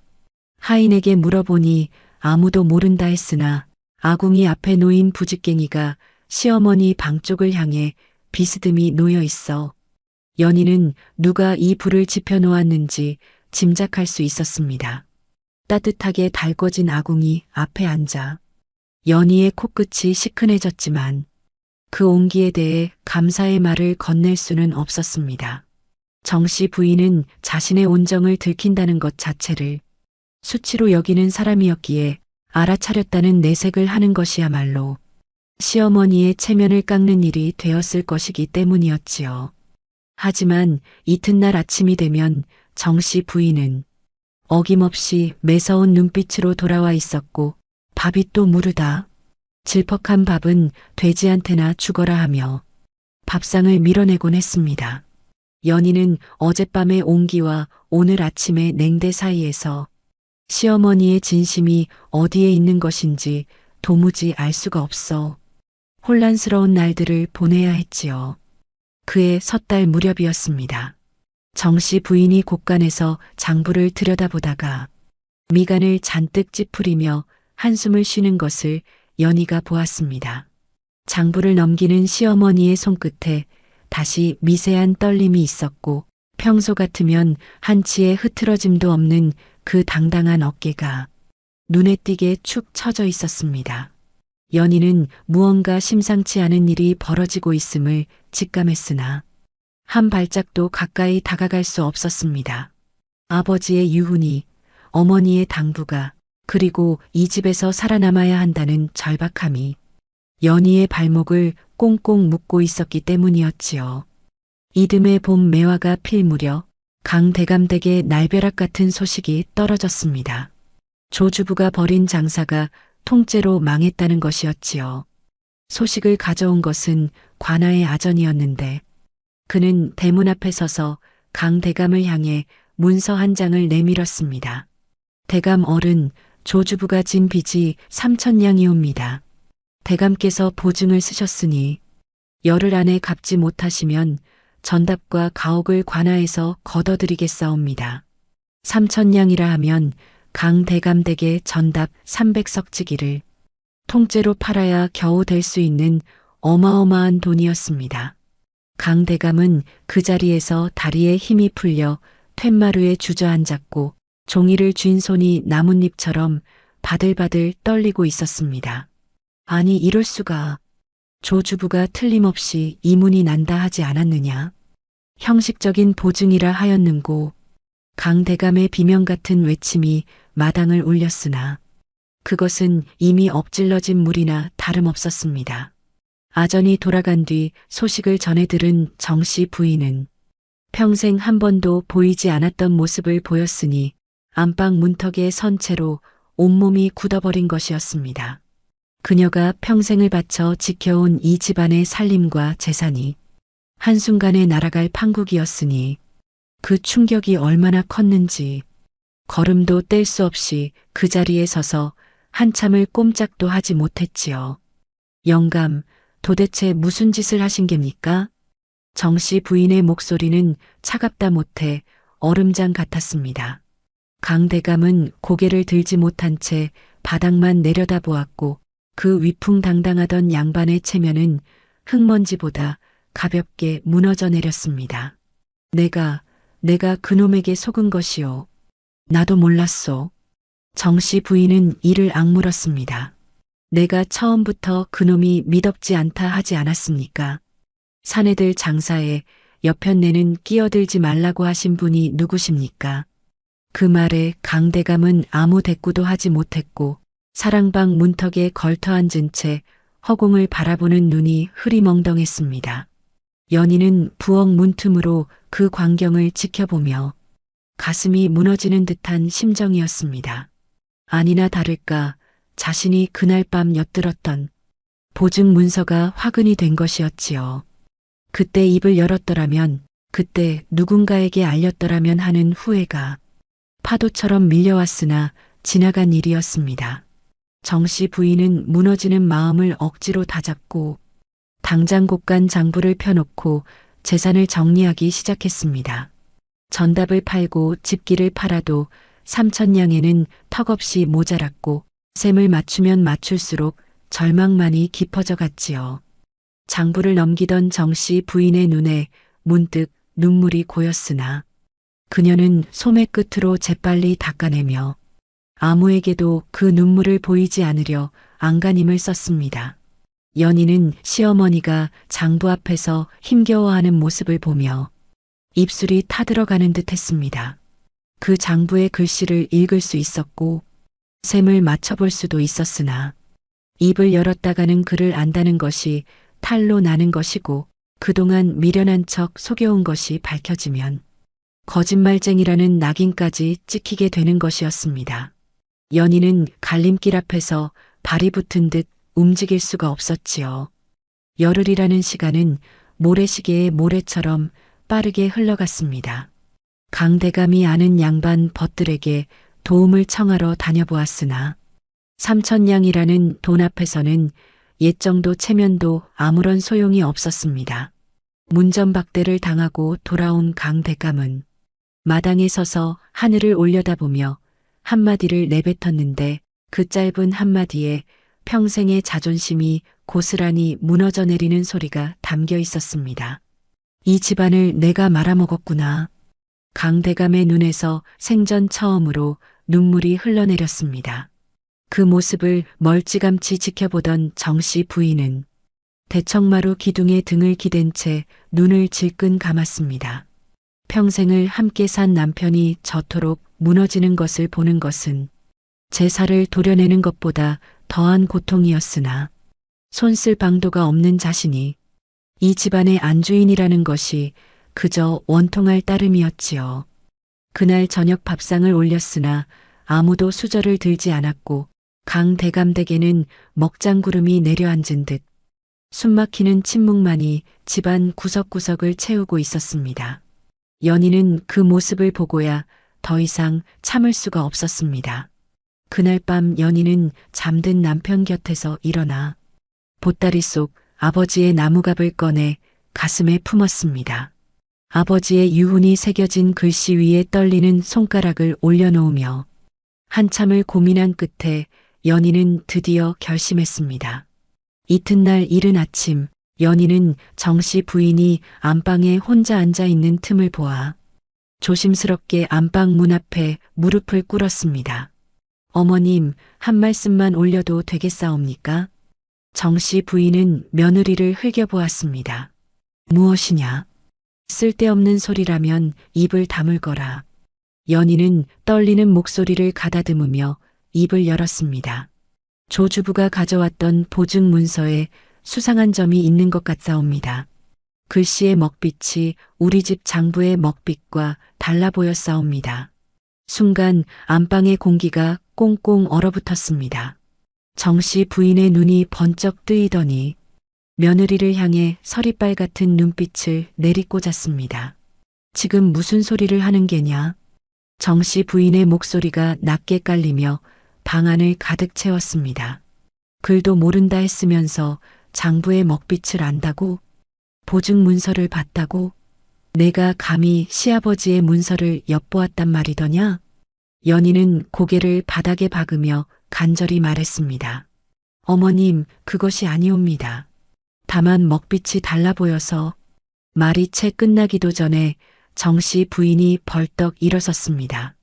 하인에게 물어보니 아무도 모른다 했으나 아궁이 앞에 놓인 부직갱이가 시어머니 방 쪽을 향해 비스듬히 놓여 있어 연희는 누가 이 불을 지펴 놓았는지 짐작할 수 있었습니다. 따뜻하게 달궈진 아궁이 앞에 앉아 연희의 코끝이 시큰해졌지만 그 온기에 대해 감사의 말을 건넬 수는 없었습니다. 정씨 부인은 자신의 온정을 들킨다는 것 자체를 수치로 여기는 사람이었기에 알아차렸다는 내색을 하는 것이야말로 시어머니의 체면을 깎는 일이 되었을 것이기 때문이었지요. 하지만 이튿날 아침이 되면 정씨 부인은 어김없이 매서운 눈빛으로 돌아와 있었고 밥이 또 무르다. 질퍽한 밥은 돼지한테나 죽어라 하며 밥상을 밀어내곤 했습니다. 연희는 어젯밤의 온기와 오늘 아침의 냉대 사이에서 시어머니의 진심이 어디에 있는 것인지 도무지 알 수가 없어 혼란스러운 날들을 보내야 했지요. 그해 섣달 무렵이었습니다. 정씨 부인이 곳간에서 장부를 들여다보다가 미간을 잔뜩 찌푸리며 한숨을 쉬는 것을 연희가 보았습니다. 장부를 넘기는 시어머니의 손끝에 다시 미세한 떨림이 있었고 평소 같으면 한치의 흐트러짐도 없는 그 당당한 어깨가 눈에 띄게 축 처져 있었습니다. 연희는 무언가 심상치 않은 일이 벌어지고 있음을 직감했으나 한 발짝도 가까이 다가갈 수 없었습니다. 아버지의 유훈이, 어머니의 당부가, 그리고 이 집에서 살아남아야 한다는 절박함이 연희의 발목을 꽁꽁 묶고 있었기 때문이었지요. 이듬해 봄 매화가 필 무렵 강대감댁에 날벼락 같은 소식이 떨어졌습니다. 조주부가 벌인 장사가 통째로 망했다는 것이었지요. 소식을 가져온 것은 관아의 아전이었는데 그는 대문 앞에 서서 강대감을 향해 문서 한 장을 내밀었습니다. 대감 어른, 조주부가 진 빚이 3,000냥이옵니다. 대감께서 보증을 쓰셨으니 열흘 안에 갚지 못하시면 전답과 가옥을 관아에서 걷어드리겠사옵니다. 3,000냥이라 하면 강 대감댁에 전답 300석지기를 통째로 팔아야 겨우 될 수 있는 어마어마한 돈이었습니다. 강 대감은 그 자리에서 다리에 힘이 풀려 툇마루에 주저앉았고 종이를 쥔 손이 나뭇잎처럼 바들바들 떨리고 있었습니다. 아니 이럴 수가. 조주부가 틀림없이 이문이 난다 하지 않았느냐. 형식적인 보증이라 하였는고 강대감의 비명 같은 외침이 마당을 울렸으나 그것은 이미 엎질러진 물이나 다름없었습니다. 아전이 돌아간 뒤 소식을 전해 들은 정씨 부인은 평생 한 번도 보이지 않았던 모습을 보였으니 안방 문턱에 선 채로 온몸이 굳어버린 것이었습니다. 그녀가 평생을 바쳐 지켜온 이 집안의 살림과 재산이 한순간에 날아갈 판국이었으니 그 충격이 얼마나 컸는지 걸음도 뗄 수 없이 그 자리에 서서 한참을 꼼짝도 하지 못했지요. 영감, 도대체 무슨 짓을 하신 geb니까? 정씨 부인의 목소리는 차갑다 못해 얼음장 같았습니다. 강대감은 고개를 들지 못한 채 바닥만 내려다보았고 그 위풍당당하던 양반의 체면은 흙먼지보다 가볍게 무너져 내렸습니다. 내가 그놈에게 속은 것이오. 나도 몰랐소. 정씨 부인은 이를 악물었습니다. 내가 처음부터 그놈이 미덥지 않다 하지 않았습니까? 사내들 장사에 여편네는 끼어들지 말라고 하신 분이 누구십니까? 그 말에 강대감은 아무 대꾸도 하지 못했고 사랑방 문턱에 걸터앉은 채 허공을 바라보는 눈이 흐리멍덩했습니다. 연희는 부엌 문틈으로 그 광경을 지켜보며 가슴이 무너지는 듯한 심정이었습니다. 아니나 다를까 자신이 그날 밤 엿들었던 보증 문서가 화근이 된 것이었지요. 그때 입을 열었더라면, 그때 누군가에게 알렸더라면 하는 후회가 파도처럼 밀려왔으나 지나간 일이었습니다. 정씨 부인은 무너지는 마음을 억지로 다잡고 당장 곳간 장부를 펴놓고 재산을 정리하기 시작했습니다. 전답을 팔고 집기를 팔아도 3,000냥에는 턱없이 모자랐고 셈을 맞추면 맞출수록 절망만이 깊어져 갔지요. 장부를 넘기던 정씨 부인의 눈에 문득 눈물이 고였으나 그녀는 소매 끝으로 재빨리 닦아내며 아무에게도 그 눈물을 보이지 않으려 안간힘을 썼습니다. 연희는 시어머니가 장부 앞에서 힘겨워하는 모습을 보며 입술이 타들어가는 듯 했습니다. 그 장부의 글씨를 읽을 수 있었고 셈을 맞춰볼 수도 있었으나 입을 열었다가는 글을 안다는 것이 탈로 나는 것이고 그동안 미련한 척 속여온 것이 밝혀지면 거짓말쟁이라는 낙인까지 찍히게 되는 것이었습니다. 연희는 갈림길 앞에서 발이 붙은 듯 움직일 수가 없었지요. 열흘이라는 시간은 모래시계의 모래처럼 빠르게 흘러갔습니다. 강대감이 아는 양반 벗들에게 도움을 청하러 다녀보았으나 3,000냥이라는 돈 앞에서는 옛정도 체면도 아무런 소용이 없었습니다. 문전박대를 당하고 돌아온 강대감은 마당에 서서 하늘을 올려다보며 한마디를 내뱉었는데 그 짧은 한마디에 평생의 자존심이 고스란히 무너져 내리는 소리가 담겨 있었습니다. 이 집안을 내가 말아먹었구나. 강대감의 눈에서 생전 처음으로 눈물이 흘러내렸습니다. 그 모습을 멀찌감치 지켜보던 정씨 부인은 대청마루 기둥에 등을 기댄 채 눈을 질끈 감았습니다. 평생을 함께 산 남편이 저토록 무너지는 것을 보는 것은 제사를 도려내는 것보다 더한 고통이었으나 손쓸 방도가 없는 자신이 이 집안의 안주인이라는 것이 그저 원통할 따름이었지요. 그날 저녁 밥상을 올렸으나 아무도 수저를 들지 않았고 강 대감댁에는 먹장구름이 내려앉은 듯 숨막히는 침묵만이 집안 구석구석을 채우고 있었습니다. 연희는 그 모습을 보고야 더 이상 참을 수가 없었습니다. 그날 밤 연희는 잠든 남편 곁에서 일어나 보따리 속 아버지의 나무갑을 꺼내 가슴에 품었습니다. 아버지의 유훈이 새겨진 글씨 위에 떨리는 손가락을 올려놓으며 한참을 고민한 끝에 연희는 드디어 결심했습니다. 이튿날 이른 아침 연희는 정씨 부인이 안방에 혼자 앉아 있는 틈을 보아 조심스럽게 안방 문 앞에 무릎을 꿇었습니다. 어머님, 한 말씀만 올려도 되겠사옵니까? 정씨 부인은 며느리를 흘겨보았습니다. 무엇이냐? 쓸데없는 소리라면 입을 다물거라. 연희는 떨리는 목소리를 가다듬으며 입을 열었습니다. 조주부가 가져왔던 보증 문서에 수상한 점이 있는 것 같사옵니다. 글씨의 먹빛이 우리 집 장부의 먹빛과 달라 보였사옵니다. 순간 안방의 공기가 꽁꽁 얼어붙었습니다. 정씨 부인의 눈이 번쩍 뜨이더니 며느리를 향해 서리빨 같은 눈빛을 내리꽂았습니다. 지금 무슨 소리를 하는 게냐? 정씨 부인의 목소리가 낮게 깔리며 방 안을 가득 채웠습니다. 글도 모른다 했으면서 장부의 먹빛을 안다고? 보증 문서를 봤다고? 내가 감히 시아버지의 문서를 엿보았단 말이더냐? 연희는 고개를 바닥에 박으며 간절히 말했습니다. 어머님, 그것이 아니옵니다. 다만 먹빛이 달라 보여서. 말이 채 끝나기도 전에 정씨 부인이 벌떡 일어섰습니다.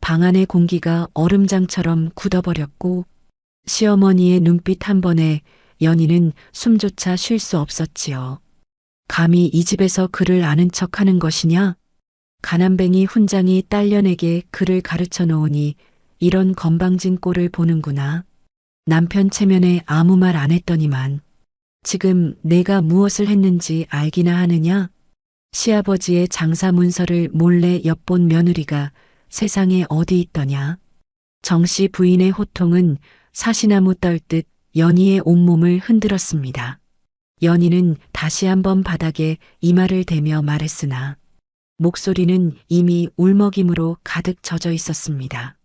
방 안의 공기가 얼음장처럼 굳어버렸고 시어머니의 눈빛 한 번에 연희는 숨조차 쉴 수 없었지요. 감히 이 집에서 그를 아는 척하는 것이냐? 가난뱅이 훈장이 딸려내게 그를 가르쳐 놓으니 이런 건방진 꼴을 보는구나. 남편 체면에 아무 말 안 했더니만 지금 내가 무엇을 했는지 알기나 하느냐? 시아버지의 장사 문서를 몰래 엿본 며느리가 세상에 어디 있더냐? 정씨 부인의 호통은 사시나무 떨듯 연희의 온몸을 흔들었습니다. 연희는 다시 한번 바닥에 이마를 대며 말했으나 목소리는 이미 울먹임으로 가득 젖어 있었습니다.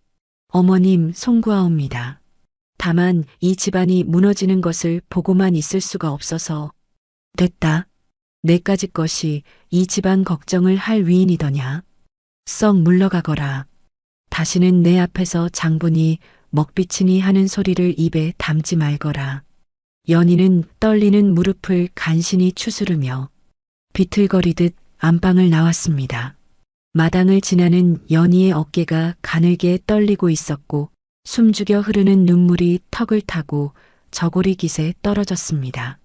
어머님, 송구하옵니다. 다만 이 집안이 무너지는 것을 보고만 있을 수가 없어서. 됐다. 내까지 것이 이 집안 걱정을 할 위인이더냐. 썩 물러가거라. 다시는 내 앞에서 장분이 먹비치니 하는 소리를 입에 담지 말거라. 연희는 떨리는 무릎을 간신히 추스르며 비틀거리듯 안방을 나왔습니다. 마당을 지나는 연희의 어깨가 가늘게 떨리고 있었고 숨죽여 흐르는 눈물이 턱을 타고 저고리 깃에 떨어졌습니다.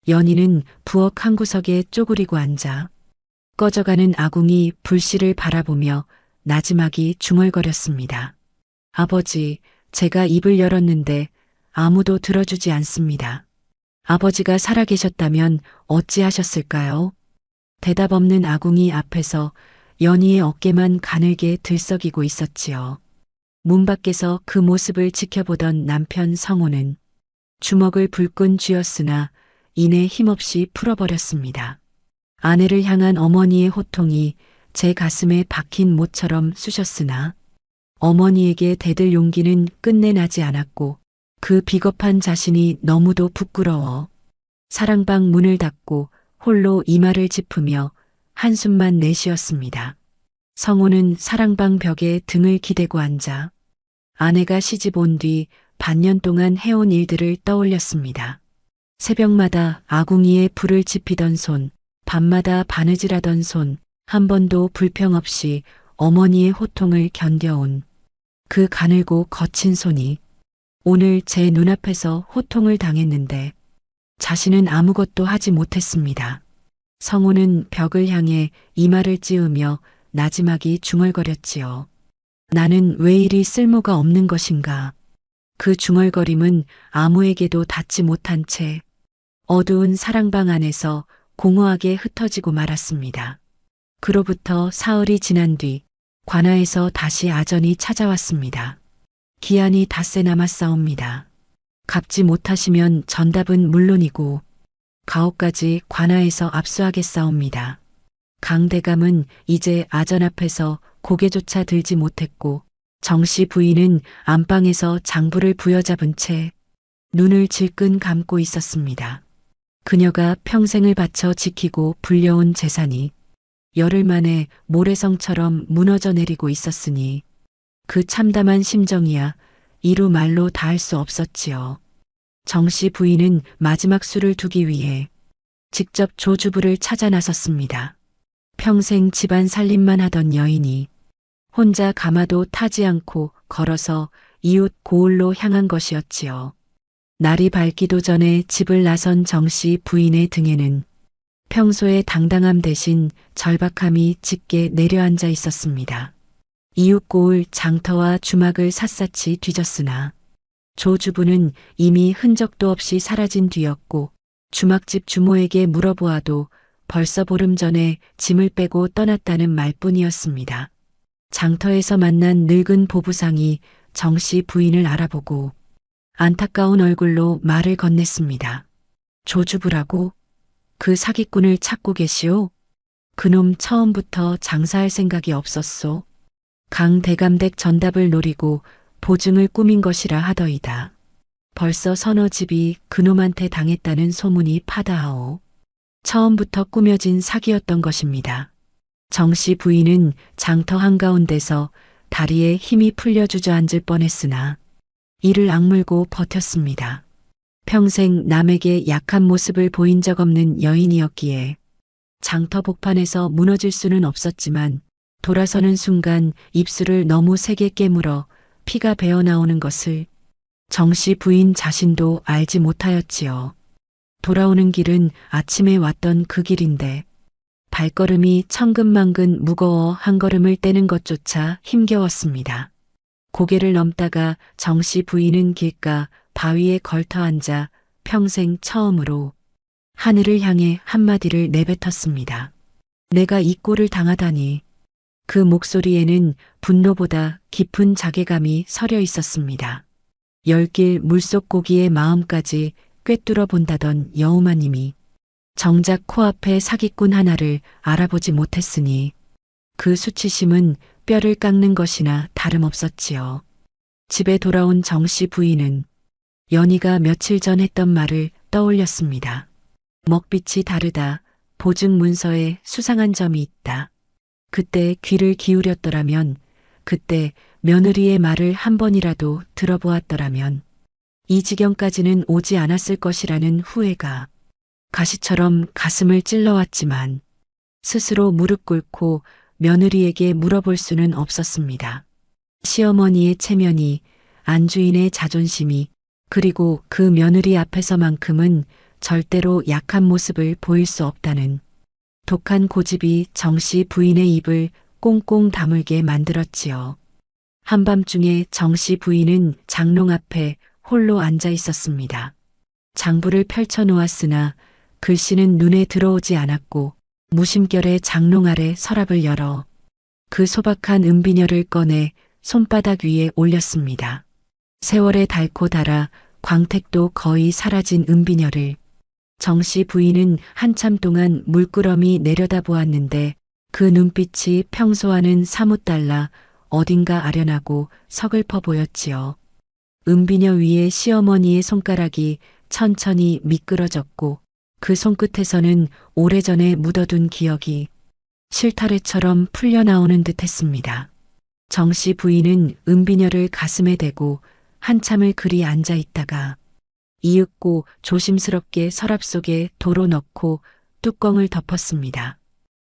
연희는 부엌 한 구석에 쪼그리고 앉아 꺼져가는 아궁이 불씨를 바라보며 나지막이 중얼거렸습니다. 아버지, 제가 입을 열었는데 아무도 들어주지 않습니다. 아버지가 살아계셨다면 어찌하셨을까요? 대답 없는 아궁이 앞에서 연희의 어깨만 가늘게 들썩이고 있었지요. 문 밖에서 그 모습을 지켜보던 남편 성호는 주먹을 불끈 쥐었으나 이내 힘없이 풀어버렸습니다. 아내를 향한 어머니의 호통이 제 가슴에 박힌 못처럼 쑤셨으나 어머니에게 대들 용기는 끝내 나지 않았고 그 비겁한 자신이 너무도 부끄러워 사랑방 문을 닫고 홀로 이마를 짚으며 한숨만 내쉬었습니다. 성호는 사랑방 벽에 등을 기대고 앉아 아내가 시집 온 뒤 반년 동안 해온 일들을 떠올렸습니다. 새벽마다 아궁이에 불을 지피던 손, 밤마다 바느질하던 손, 한 번도 불평 없이 어머니의 호통을 견뎌온 그 가늘고 거친 손이 오늘 제 눈앞에서 호통을 당했는데 자신은 아무것도 하지 못했습니다. 성우는 벽을 향해 이마를 찌으며 나지막이 중얼거렸지요. 나는 왜 이리 쓸모가 없는 것인가. 그 중얼거림은 아무에게도 닿지 못한 채 어두운 사랑방 안에서 공허하게 흩어지고 말았습니다. 그로부터 사흘이 지난 뒤 관아에서 다시 아전이 찾아왔습니다. 기한이 닷새 남았사옵니다. 갚지 못하시면 전답은 물론이고 가옥까지 관아에서 압수하겠사옵니다. 강대감은 이제 아전 앞에서 고개조차 들지 못했고 정씨 부인은 안방에서 장부를 부여잡은 채 눈을 질끈 감고 있었습니다. 그녀가 평생을 바쳐 지키고 불려온 재산이 열흘 만에 모래성처럼 무너져 내리고 있었으니 그 참담한 심정이야 이루 말로 다할 수 없었지요. 정씨 부인은 마지막 수를 두기 위해 직접 조주부를 찾아 나섰습니다. 평생 집안 살림만 하던 여인이 혼자 가마도 타지 않고 걸어서 이웃 고을로 향한 것이었지요. 날이 밝기도 전에 집을 나선 정씨 부인의 등에는 평소의 당당함 대신 절박함이 짙게 내려앉아 있었습니다. 이웃 고을 장터와 주막을 샅샅이 뒤졌으나 조주부는 이미 흔적도 없이 사라진 뒤였고 주막집 주모에게 물어보아도 벌써 보름 전에 짐을 빼고 떠났다는 말뿐이었습니다. 장터에서 만난 늙은 보부상이 정씨 부인을 알아보고 안타까운 얼굴로 말을 건넸습니다. 조주부라고? 그 사기꾼을 찾고 계시오? 그놈 처음부터 장사할 생각이 없었소. 강 대감댁 전답을 노리고 보증을 꾸민 것이라 하더이다. 벌써 서너 집이 그놈한테 당했다는 소문이 파다하오. 처음부터 꾸며진 사기였던 것입니다. 정씨 부인은 장터 한가운데서 다리에 힘이 풀려 주저앉을 뻔했으나 이를 악물고 버텼습니다. 평생 남에게 약한 모습을 보인 적 없는 여인이었기에 장터 복판에서 무너질 수는 없었지만 돌아서는 순간 입술을 너무 세게 깨물어 피가 배어나오는 것을 정씨 부인 자신도 알지 못하였지요. 돌아오는 길은 아침에 왔던 그 길인데 발걸음이 천근만근 무거워 한 걸음을 떼는 것조차 힘겨웠습니다. 고개를 넘다가 정씨 부인은 길가 바위에 걸터 앉아 평생 처음으로 하늘을 향해 한마디를 내뱉었습니다. 내가 이 꼴을 당하다니. 그 목소리에는 분노보다 깊은 자괴감이 서려 있었습니다. 열길 물속 고기의 마음까지 꿰뚫어 본다던 여우마님이 정작 코앞에 사기꾼 하나를 알아보지 못했으니 그 수치심은 뼈를 깎는 것이나 다름없었지요. 집에 돌아온 정씨 부인은 연희가 며칠 전 했던 말을 떠올렸습니다. 먹빛이 다르다. 보증 문서에 수상한 점이 있다. 그때 귀를 기울였더라면, 그때 며느리의 말을 한 번이라도 들어보았더라면 이 지경까지는 오지 않았을 것이라는 후회가 가시처럼 가슴을 찔러왔지만 스스로 무릎 꿇고 며느리에게 물어볼 수는 없었습니다. 시어머니의 체면이, 안주인의 자존심이, 그리고 그 며느리 앞에서만큼은 절대로 약한 모습을 보일 수 없다는 독한 고집이 정씨 부인의 입을 꽁꽁 다물게 만들었지요. 한밤중에 정씨 부인은 장롱 앞에 홀로 앉아 있었습니다. 장부를 펼쳐 놓았으나 글씨는 눈에 들어오지 않았고 무심결에 장롱 아래 서랍을 열어 그 소박한 은비녀를 꺼내 손바닥 위에 올렸습니다. 세월에 닳고 닳아 광택도 거의 사라진 은비녀를 정씨 부인은 한참 동안 물끄러미 내려다보았는데 그 눈빛이 평소와는 사뭇 달라 어딘가 아련하고 서글퍼 보였지요. 은비녀 위에 시어머니의 손가락이 천천히 미끄러졌고 그 손끝에서는 오래전에 묻어둔 기억이 실타래처럼 풀려나오는 듯 했습니다. 정씨 부인은 은비녀를 가슴에 대고 한참을 그리 앉아 있다가 이윽고 조심스럽게 서랍 속에 도로 넣고 뚜껑을 덮었습니다.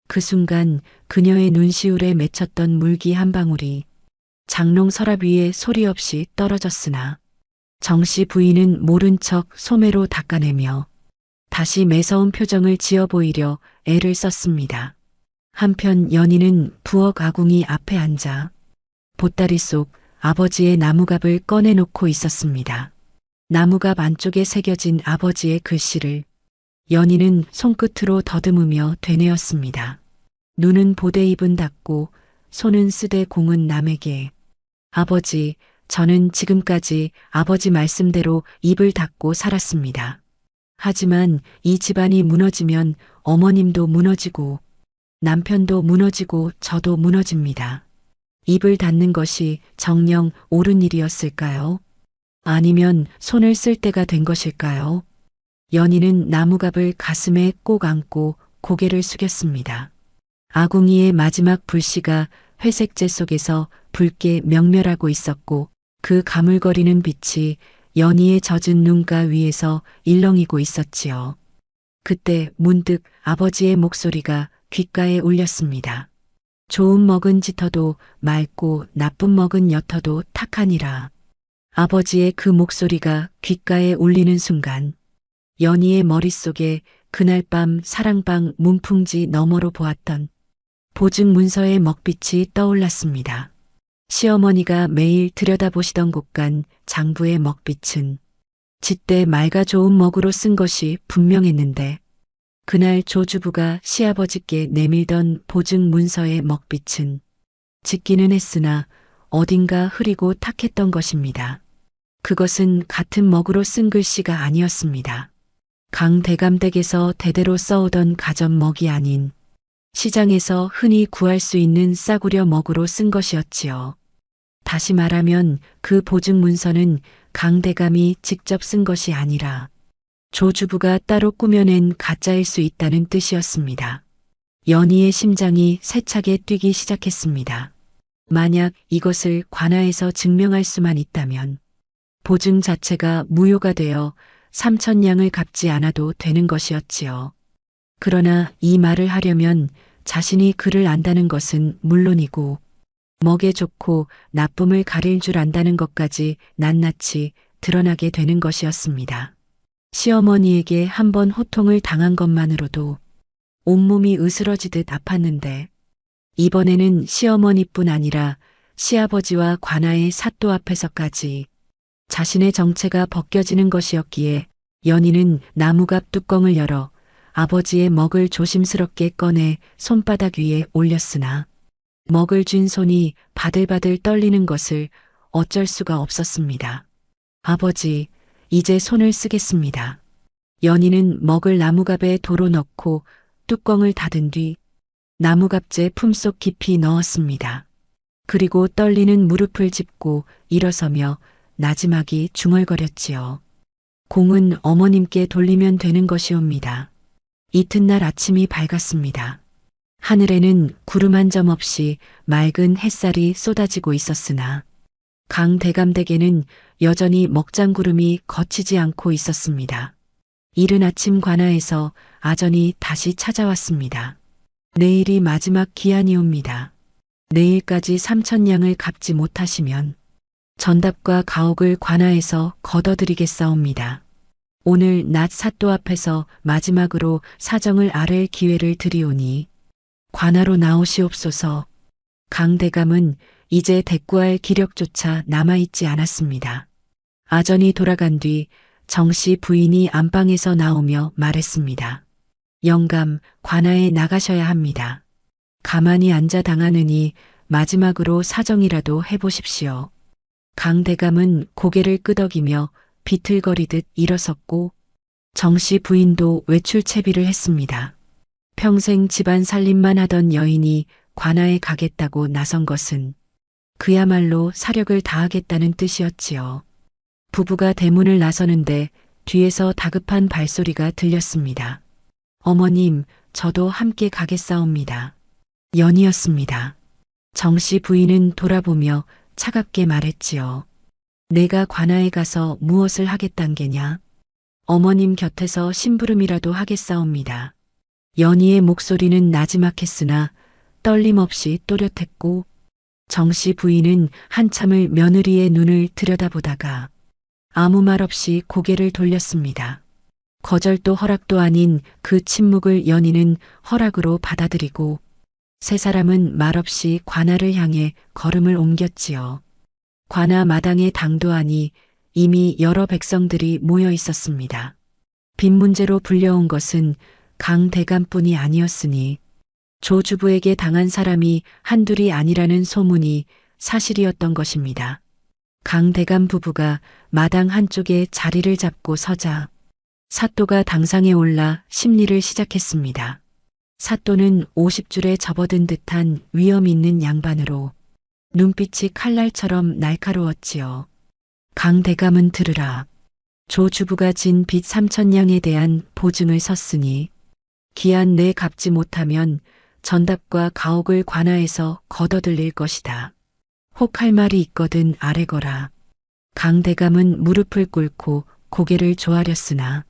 그 순간 그녀의 눈시울에 맺혔던 물기 한 방울이 장롱 서랍 위에 소리 없이 떨어졌으나 정씨 부인은 모른 척 소매로 닦아내며 다시 매서운 표정을 지어 보이려 애를 썼습니다. 한편 연희는 부엌 아궁이 앞에 앉아 보따리 속 아버지의 나무갑을 꺼내놓고 있었습니다. 나무갑 안쪽에 새겨진 아버지의 글씨를 연희는 손끝으로 더듬으며 되뇌었습니다. 눈은 보되 입은 닫고 손은 쓰되 공은 남에게. 아버지, 저는 지금까지 아버지 말씀대로 입을 닫고 살았습니다. 하지만 이 집안이 무너지면 어머님도 무너지고 남편도 무너지고 저도 무너집니다. 입을 닫는 것이 정녕 옳은 일이었을까요? 아니면 손을 쓸 때가 된 것일까요? 연희는 나무갑을 가슴에 꼭 안고 고개를 숙였습니다. 아궁이의 마지막 불씨가 회색재 속에서 붉게 명멸하고 있었고 그 가물거리는 빛이 연희의 젖은 눈가 위에서 일렁이고 있었지요. 그때 문득 아버지의 목소리가 귓가에 울렸습니다. 좋은 먹은 짙어도 맑고 나쁜 먹은 옅어도 탁하니라. 아버지의 그 목소리가 귓가에 울리는 순간 연희의 머릿속에 그날 밤 사랑방 문풍지 너머로 보았던 보증 문서의 먹빛이 떠올랐습니다. 시어머니가 매일 들여다보시던 곳간 장부의 먹빛은 짙되 맑아 좋은 먹으로 쓴 것이 분명했는데 그날 조주부가 시아버지께 내밀던 보증 문서의 먹빛은 짙기는 했으나 어딘가 흐리고 탁했던 것입니다. 그것은 같은 먹으로 쓴 글씨가 아니었습니다. 강대감댁에서 대대로 써오던 가전 먹이 아닌 시장에서 흔히 구할 수 있는 싸구려 먹으로 쓴 것이었지요. 다시 말하면 그 보증 문서는 강대감이 직접 쓴 것이 아니라 조주부가 따로 꾸며낸 가짜일 수 있다는 뜻이었습니다. 연희의 심장이 세차게 뛰기 시작했습니다. 만약 이것을 관아에서 증명할 수만 있다면 보증 자체가 무효가 되어 3,000냥을 갚지 않아도 되는 것이었지요. 그러나 이 말을 하려면 자신이 글을 안다는 것은 물론이고 먹에 좋고 나쁨을 가릴 줄 안다는 것까지 낱낱이 드러나게 되는 것이었습니다. 시어머니에게 한번 호통을 당한 것만으로도 온몸이 으스러지듯 아팠는데 이번에는 시어머니뿐 아니라 시아버지와 관아의 사또 앞에서까지 자신의 정체가 벗겨지는 것이었기에 연희는 나무갑 뚜껑을 열어 아버지의 먹을 조심스럽게 꺼내 손바닥 위에 올렸으나 먹을 쥔 손이 바들바들 떨리는 것을 어쩔 수가 없었습니다. 아버지, 이제 손을 쓰겠습니다. 연희는 먹을 나무갑에 도로 넣고 뚜껑을 닫은 뒤 나무갑재 품속 깊이 넣었습니다. 그리고 떨리는 무릎을 짚고 일어서며 나지막이 중얼거렸지요. 공은 어머님께 돌리면 되는 것이옵니다. 이튿날 아침이 밝았습니다. 하늘에는 구름 한 점 없이 맑은 햇살이 쏟아지고 있었으나 강대감댁에는 여전히 먹장구름이 거치지 않고 있었습니다. 이른 아침 관아에서 아전이 다시 찾아왔습니다. 내일이 마지막 기한이옵니다. 내일까지 3,000냥을 갚지 못하시면 전답과 가옥을 관아에서 걷어드리겠사옵니다. 오늘 낮 사또 앞에서 마지막으로 사정을 아랠 기회를 드리오니 관아로 나오시옵소서. 강대감은 이제 대꾸할 기력조차 남아있지 않았습니다. 아전이 돌아간 뒤 정씨 부인이 안방에서 나오며 말했습니다. 영감, 관아에 나가셔야 합니다. 가만히 앉아 당하느니 마지막으로 사정이라도 해보십시오. 강대감은 고개를 끄덕이며 비틀거리듯 일어섰고 정씨 부인도 외출 채비를 했습니다. 평생 집안 살림만 하던 여인이 관아에 가겠다고 나선 것은 그야말로 사력을 다하겠다는 뜻이었지요. 부부가 대문을 나서는데 뒤에서 다급한 발소리가 들렸습니다. 어머님, 저도 함께 가겠사옵니다. 연희였습니다. 정씨 부인은 돌아보며 차갑게 말했지요. 내가 관아에 가서 무엇을 하겠단 게냐? 어머님 곁에서 심부름이라도 하겠사옵니다. 연희의 목소리는 나지막했으나 떨림없이 또렷했고 정씨 부인은 한참을 며느리의 눈을 들여다보다가 아무 말 없이 고개를 돌렸습니다. 거절도 허락도 아닌 그 침묵을 연희는 허락으로 받아들이고 세 사람은 말없이 관아를 향해 걸음을 옮겼지요. 관아 마당에 당도하니 이미 여러 백성들이 모여 있었습니다. 빚 문제로 불려온 것은 강 대감뿐이 아니었으니 조 주부에게 당한 사람이 한둘이 아니라는 소문이 사실이었던 것입니다. 강 대감 부부가 마당 한쪽에 자리를 잡고 서자 사또가 당상에 올라 심리를 시작했습니다. 사또는 50줄에 접어든 듯한 위험 있는 양반으로 눈빛이 칼날처럼 날카로웠지요. 강 대감은 들으라. 조 주부가 진 빚 3,000냥에 대한 보증을 섰으니 기한 내 갚지 못하면 전답과 가옥을 관하에서 걷어들릴 것이다. 혹 할 말이 있거든 아래거라. 강 대감은 무릎을 꿇고 고개를 조아렸으나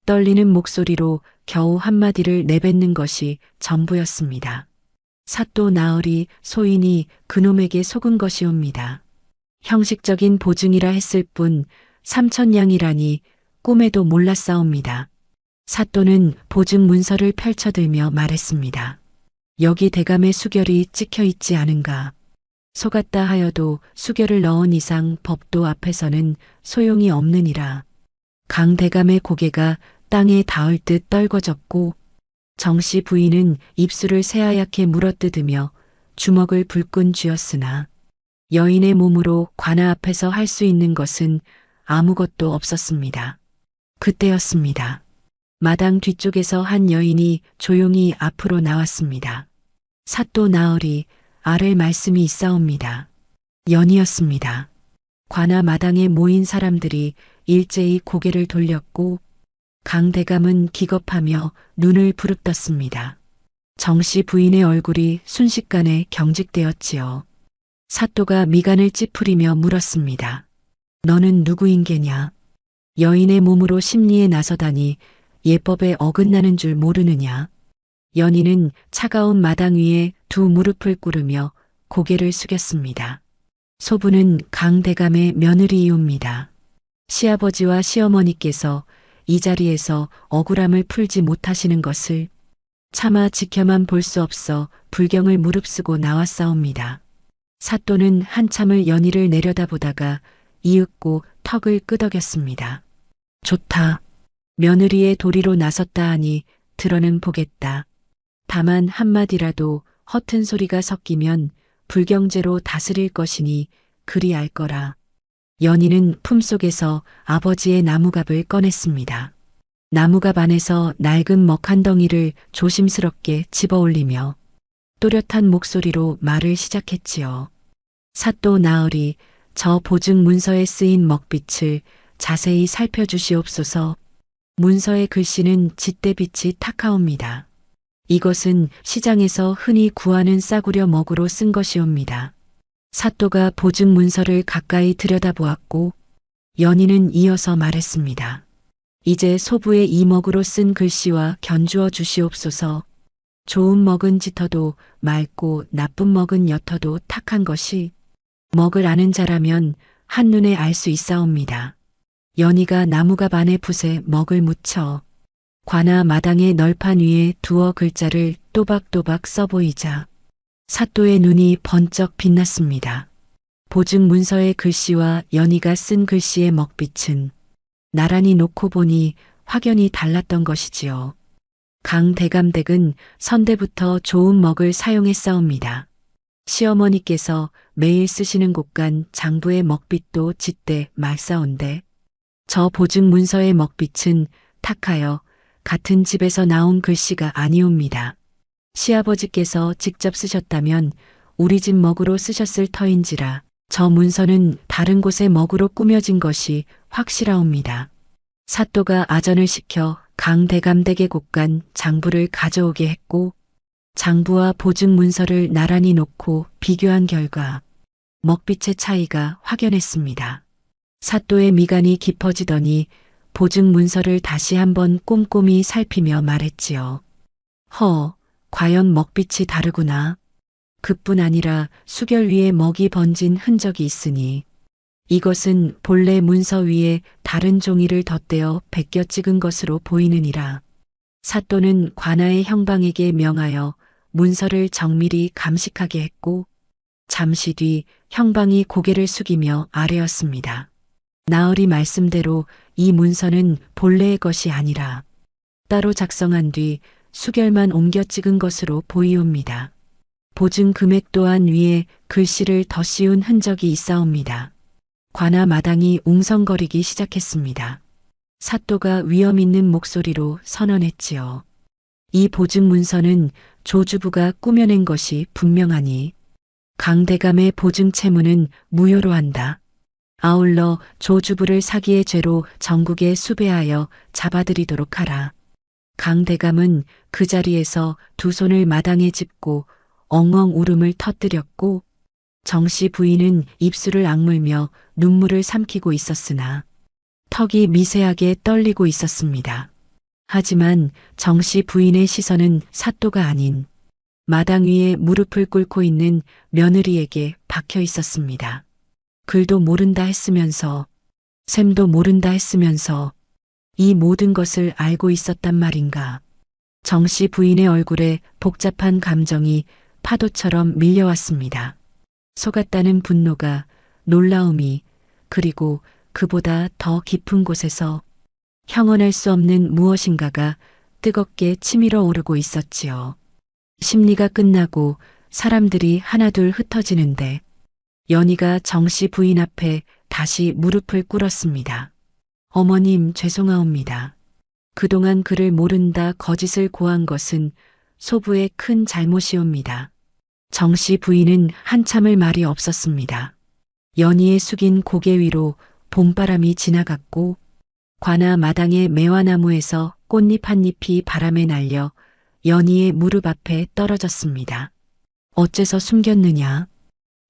떨리는 목소리로 겨우 한마디를 내뱉는 것이 전부였습니다. 사또 나으리 소인이 그놈에게 속은 것이옵니다. 형식적인 보증이라 했을 뿐 3,000냥이라니 꿈에도 몰랐사옵니다. 사또는 보증 문서를 펼쳐들며 말했습니다. 여기 대감의 수결이 찍혀 있지 않은가. 속았다 하여도 수결을 넣은 이상 법도 앞에서는 소용이 없느니라. 강 대감의 고개가 땅에 닿을 듯 떨궈졌고 정씨 부인은 입술을 새하얗게 물어뜯으며 주먹을 불끈 쥐었으나 여인의 몸으로 관아 앞에서 할 수 있는 것은 아무것도 없었습니다. 그때였습니다. 마당 뒤쪽에서 한 여인이 조용히 앞으로 나왔습니다. 사또 나으리 아랠 말씀이 있사옵니다. 연이었습니다. 관아 마당에 모인 사람들이 일제히 고개를 돌렸고 강 대감은 기겁하며 눈을 부릅떴습니다. 정씨 부인의 얼굴이 순식간에 경직되었지요. 사또가 미간을 찌푸리며 물었습니다. 너는 누구인게냐? 여인의 몸으로 심리에 나서다니 예법에 어긋나는 줄 모르느냐? 연희는 차가운 마당 위에 두 무릎을 꿇으며 고개를 숙였습니다. 소부는 강 대감의 며느리이옵니다. 시아버지와 시어머니께서 이 자리에서 억울함을 풀지 못하시는 것을 차마 지켜만 볼 수 없어 불경을 무릅쓰고 나왔사옵니다. 사또는 한참을 연희를 내려다보다가 이윽고 턱을 끄덕였습니다. 좋다. 며느리의 도리로 나섰다 하니 들어는 보겠다. 다만 한마디라도 허튼 소리가 섞이면 불경제로 다스릴 것이니 그리 알 거라. 연희는 품속에서 아버지의 나무갑을 꺼냈습니다. 나무갑 안에서 낡은 먹 한 덩이를 조심스럽게 집어올리며 또렷한 목소리로 말을 시작했지요. 사또 나으리 저 보증 문서에 쓰인 먹빛을 자세히 살펴주시옵소서. 문서의 글씨는 짙대빛이 탁하옵니다. 이것은 시장에서 흔히 구하는 싸구려 먹으로 쓴 것이옵니다. 사또가 보증 문서를 가까이 들여다보았고 연희는 이어서 말했습니다. 이제 소부의 이 먹으로 쓴 글씨와 견주어 주시옵소서. 좋은 먹은 짙어도 맑고 나쁜 먹은 옅어도 탁한 것이 먹을 아는 자라면 한눈에 알 수 있사옵니다. 연희가 나무갑 안에 붓에 먹을 묻혀 관아 마당의 널판 위에 두어 글자를 또박또박 써보이자 사또의 눈이 번쩍 빛났습니다. 보증 문서의 글씨와 연희가 쓴 글씨의 먹빛은 나란히 놓고 보니 확연히 달랐던 것이지요. 강 대감댁은 선대부터 좋은 먹을 사용했사옵니다. 시어머니께서 매일 쓰시는 곳간 장부의 먹빛도 짙대 맑사온데 저 보증 문서의 먹빛은 탁하여 같은 집에서 나온 글씨가 아니옵니다. 시아버지께서 직접 쓰셨다면 우리 집 먹으로 쓰셨을 터인지라 저 문서는 다른 곳의 먹으로 꾸며진 것이 확실하옵니다. 사또가 아전을 시켜 강 대감댁의 곳간 장부를 가져오게 했고 장부와 보증 문서를 나란히 놓고 비교한 결과 먹빛의 차이가 확연했습니다. 사또의 미간이 깊어지더니 보증 문서를 다시 한번 꼼꼼히 살피며 말했지요. 과연 먹빛이 다르구나. 그뿐 아니라 수결 위에 먹이 번진 흔적이 있으니 이것은 본래 문서 위에 다른 종이를 덧대어 베껴 찍은 것으로 보이느니라. 사또는 관아의 형방에게 명하여 문서를 정밀히 감식하게 했고 잠시 뒤 형방이 고개를 숙이며 아뢰었습니다. 나으리 말씀대로 이 문서는 본래의 것이 아니라 따로 작성한 뒤 수결만 옮겨 찍은 것으로 보이옵니다. 보증 금액 또한 위에 글씨를 더 씌운 흔적이 있사옵니다. 관아 마당이 웅성거리기 시작했습니다. 사또가 위험 있는 목소리로 선언했지요. 이 보증 문서는 조주부가 꾸며낸 것이 분명하니 강대감의 보증 채무는 무효로 한다. 아울러 조주부를 사기의 죄로 전국에 수배하여 잡아들이도록 하라. 강대감은 그 자리에서 두 손을 마당에 짚고 엉엉 울음을 터뜨렸고 정씨 부인은 입술을 악물며 눈물을 삼키고 있었으나 턱이 미세하게 떨리고 있었습니다. 하지만 정씨 부인의 시선은 사또가 아닌 마당 위에 무릎을 꿇고 있는 며느리에게 박혀 있었습니다. 글도 모른다 했으면서 셈도 모른다 했으면서 이 모든 것을 알고 있었단 말인가. 정씨 부인의 얼굴에 복잡한 감정이 파도처럼 밀려왔습니다. 속았다는 분노가, 놀라움이, 그리고 그보다 더 깊은 곳에서 형언할 수 없는 무엇인가가 뜨겁게 치밀어 오르고 있었지요. 심리가 끝나고 사람들이 하나둘 흩어지는데 연희가 정씨 부인 앞에 다시 무릎을 꿇었습니다. 어머님 죄송하옵니다. 그동안 그를 모른다 거짓을 고한 것은 소부의 큰 잘못이옵니다. 정씨 부인은 한참을 말이 없었습니다. 연희의 숙인 고개 위로 봄바람이 지나갔고 관아 마당의 매화나무에서 꽃잎 한 잎이 바람에 날려 연희의 무릎 앞에 떨어졌습니다. 어째서 숨겼느냐?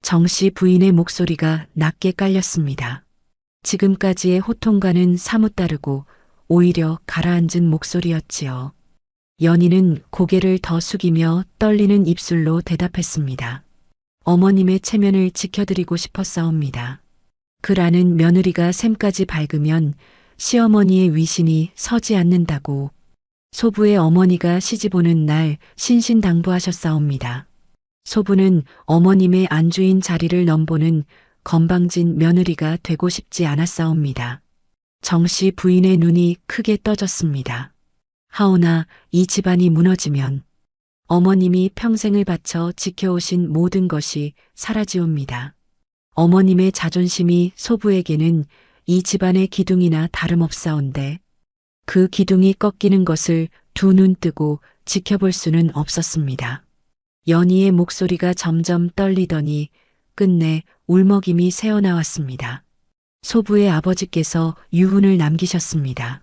정씨 부인의 목소리가 낮게 깔렸습니다. 지금까지의 호통과는 사뭇 다르고 오히려 가라앉은 목소리였지요. 연희는 고개를 더 숙이며 떨리는 입술로 대답했습니다. 어머님의 체면을 지켜드리고 싶었사옵니다. 그라는 며느리가 샘까지 밝으면 시어머니의 위신이 서지 않는다고 소부의 어머니가 시집 오는 날 신신당부하셨사옵니다. 소부는 어머님의 안주인 자리를 넘보는 건방진 며느리가 되고 싶지 않았사옵니다. 정씨 부인의 눈이 크게 떠졌습니다. 하오나 이 집안이 무너지면 어머님이 평생을 바쳐 지켜오신 모든 것이 사라지옵니다. 어머님의 자존심이 소부에게는 이 집안의 기둥이나 다름없사온데 그 기둥이 꺾이는 것을 두 눈 뜨고 지켜볼 수는 없었습니다. 연희의 목소리가 점점 떨리더니 끝내 울먹임이 새어나왔습니다. 소부의 아버지께서 유훈을 남기셨습니다.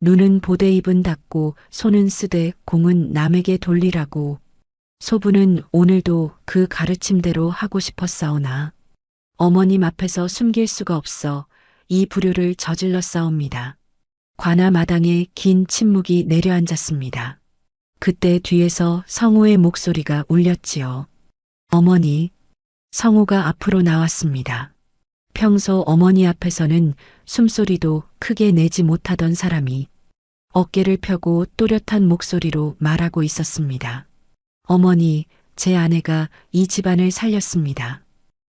눈은 보되 입은 닫고 손은 쓰되 공은 남에게 돌리라고. 소부는 오늘도 그 가르침대로 하고 싶었사오나 어머님 앞에서 숨길 수가 없어 이 불효를 저질렀사옵니다. 관아 마당에 긴 침묵이 내려앉았습니다. 그때 뒤에서 성호의 목소리가 울렸지요. 어머니. 성호가 앞으로 나왔습니다. 평소 어머니 앞에서는 숨소리도 크게 내지 못하던 사람이 어깨를 펴고 또렷한 목소리로 말하고 있었습니다. 어머니, 제 아내가 이 집안을 살렸습니다.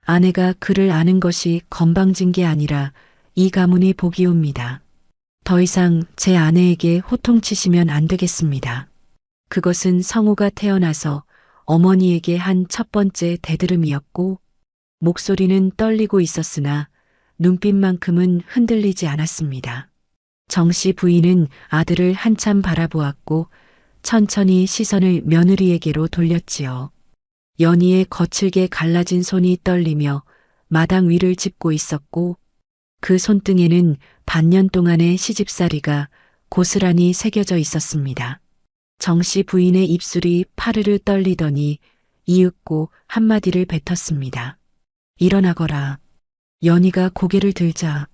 아내가 그를 아는 것이 건방진 게 아니라 이 가문이 복이옵니다. 더 이상 제 아내에게 호통치시면 안 되겠습니다. 그것은 성호가 태어나서 어머니에게 한 첫 번째 대들음이었고 목소리는 떨리고 있었으나 눈빛만큼은 흔들리지 않았습니다. 정씨 부인은 아들을 한참 바라보았고 천천히 시선을 며느리에게로 돌렸지요. 연희의 거칠게 갈라진 손이 떨리며 마당 위를 짚고 있었고 그 손등에는 반년 동안의 시집살이가 고스란히 새겨져 있었습니다. 정씨 부인의 입술이 파르르 떨리더니 이윽고 한마디를 뱉었습니다. 일어나거라. 연희가 고개를 들자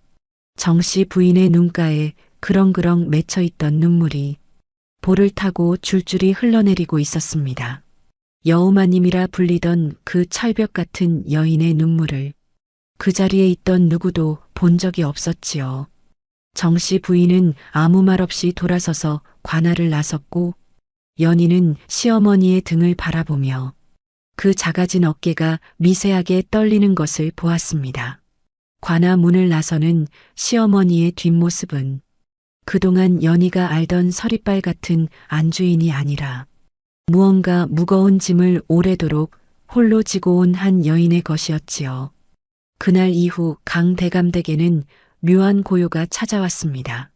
정씨 부인의 눈가에 그렁그렁 맺혀있던 눈물이 볼을 타고 줄줄이 흘러내리고 있었습니다. 여우마님이라 불리던 그 철벽 같은 여인의 눈물을 그 자리에 있던 누구도 본 적이 없었지요. 정씨 부인은 아무 말 없이 돌아서서 관아를 나섰고 연희는 시어머니의 등을 바라보며 그 작아진 어깨가 미세하게 떨리는 것을 보았습니다. 관아 문을 나서는 시어머니의 뒷모습은 그동안 연희가 알던 서리빨 같은 안주인이 아니라 무언가 무거운 짐을 오래도록 홀로 지고 온 한 여인의 것이었지요. 그날 이후 강 대감댁에는 묘한 고요가 찾아왔습니다.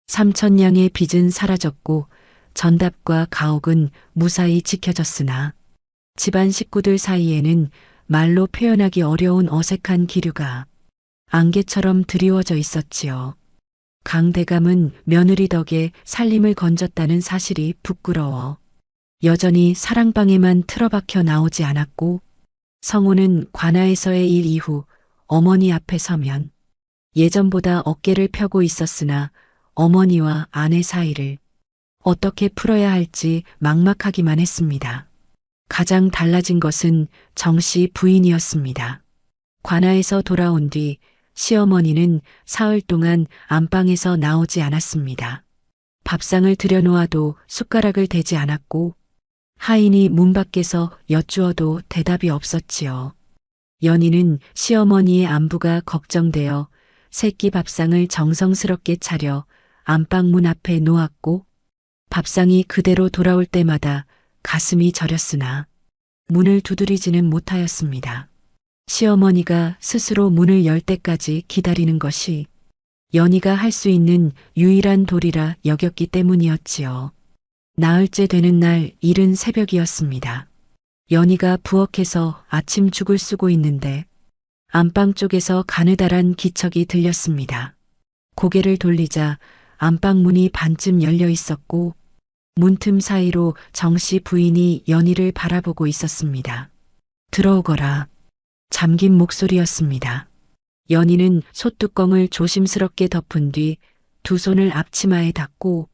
3,000냥의 빚은 사라졌고 전답과 가옥은 무사히 지켜졌으나 집안 식구들 사이에는 말로 표현하기 어려운 어색한 기류가 안개처럼 드리워져 있었지요. 강 대감은 며느리 덕에 살림을 건졌다는 사실이 부끄러워 여전히 사랑방에만 틀어박혀 나오지 않았고 성호는 관아에서의 일 이후 어머니 앞에 서면 예전보다 어깨를 펴고 있었으나 어머니와 아내 사이를 어떻게 풀어야 할지 막막하기만 했습니다. 가장 달라진 것은 정씨 부인이었습니다. 관아에서 돌아온 뒤 시어머니는 사흘 동안 안방에서 나오지 않았습니다. 밥상을 들여놓아도 숟가락을 대지 않았고 하인이 문 밖에서 여쭈어도 대답이 없었지요. 연희는 시어머니의 안부가 걱정되어 새끼 밥상을 정성스럽게 차려 안방 문 앞에 놓았고 밥상이 그대로 돌아올 때마다 가슴이 저렸으나 문을 두드리지는 못하였습니다. 시어머니가 스스로 문을 열 때까지 기다리는 것이 연희가 할 수 있는 유일한 도리라 여겼기 때문이었지요. 나흘째 되는 날 이른 새벽이었습니다. 연희가 부엌에서 아침 죽을 쓰고 있는데 안방 쪽에서 가느다란 기척이 들렸습니다. 고개를 돌리자 안방 문이 반쯤 열려 있었고 문틈 사이로 정씨 부인이 연희를 바라보고 있었습니다. 들어오거라. 잠긴 목소리였습니다. 연희는 솥뚜껑을 조심스럽게 덮은 뒤 두 손을 앞치마에 닫고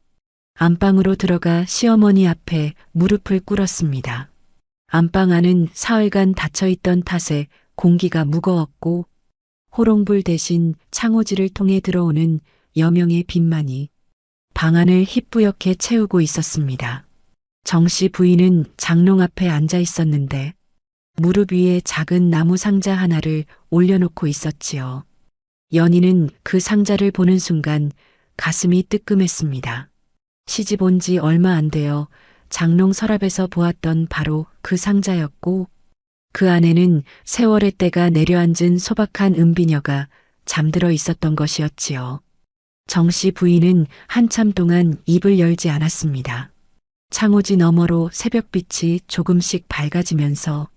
안방으로 들어가 시어머니 앞에 무릎을 꿇었습니다. 안방 안은 사흘간 닫혀있던 탓에 공기가 무거웠고 호롱불 대신 창호지를 통해 들어오는 여명의 빛만이 방 안을 희뿌옇게 채우고 있었습니다. 정씨 부인은 장롱 앞에 앉아 있었는데 무릎 위에 작은 나무 상자 하나를 올려놓고 있었지요. 연희는 그 상자를 보는 순간 가슴이 뜨끔했습니다. 시집 온 지 얼마 안 되어 장롱 서랍에서 보았던 바로 그 상자였고 그 안에는 세월의 때가 내려앉은 소박한 은비녀가 잠들어 있었던 것이었지요. 정씨 부인은 한참 동안 입을 열지 않았습니다. 창호지 너머로 새벽빛이 조금씩 밝아지면서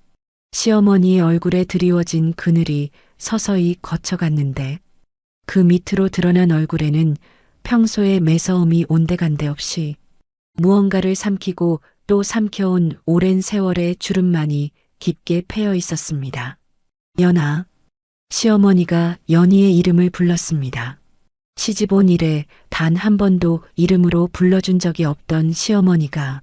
시어머니의 얼굴에 드리워진 그늘이 서서히 거쳐갔는데 그 밑으로 드러난 얼굴에는 평소의 매서움이 온데간데 없이 무언가를 삼키고 또 삼켜온 오랜 세월의 주름만이 깊게 패여 있었습니다. 연아. 시어머니가 연희의 이름을 불렀습니다. 시집 온 이래 단 한 번도 이름으로 불러준 적이 없던 시어머니가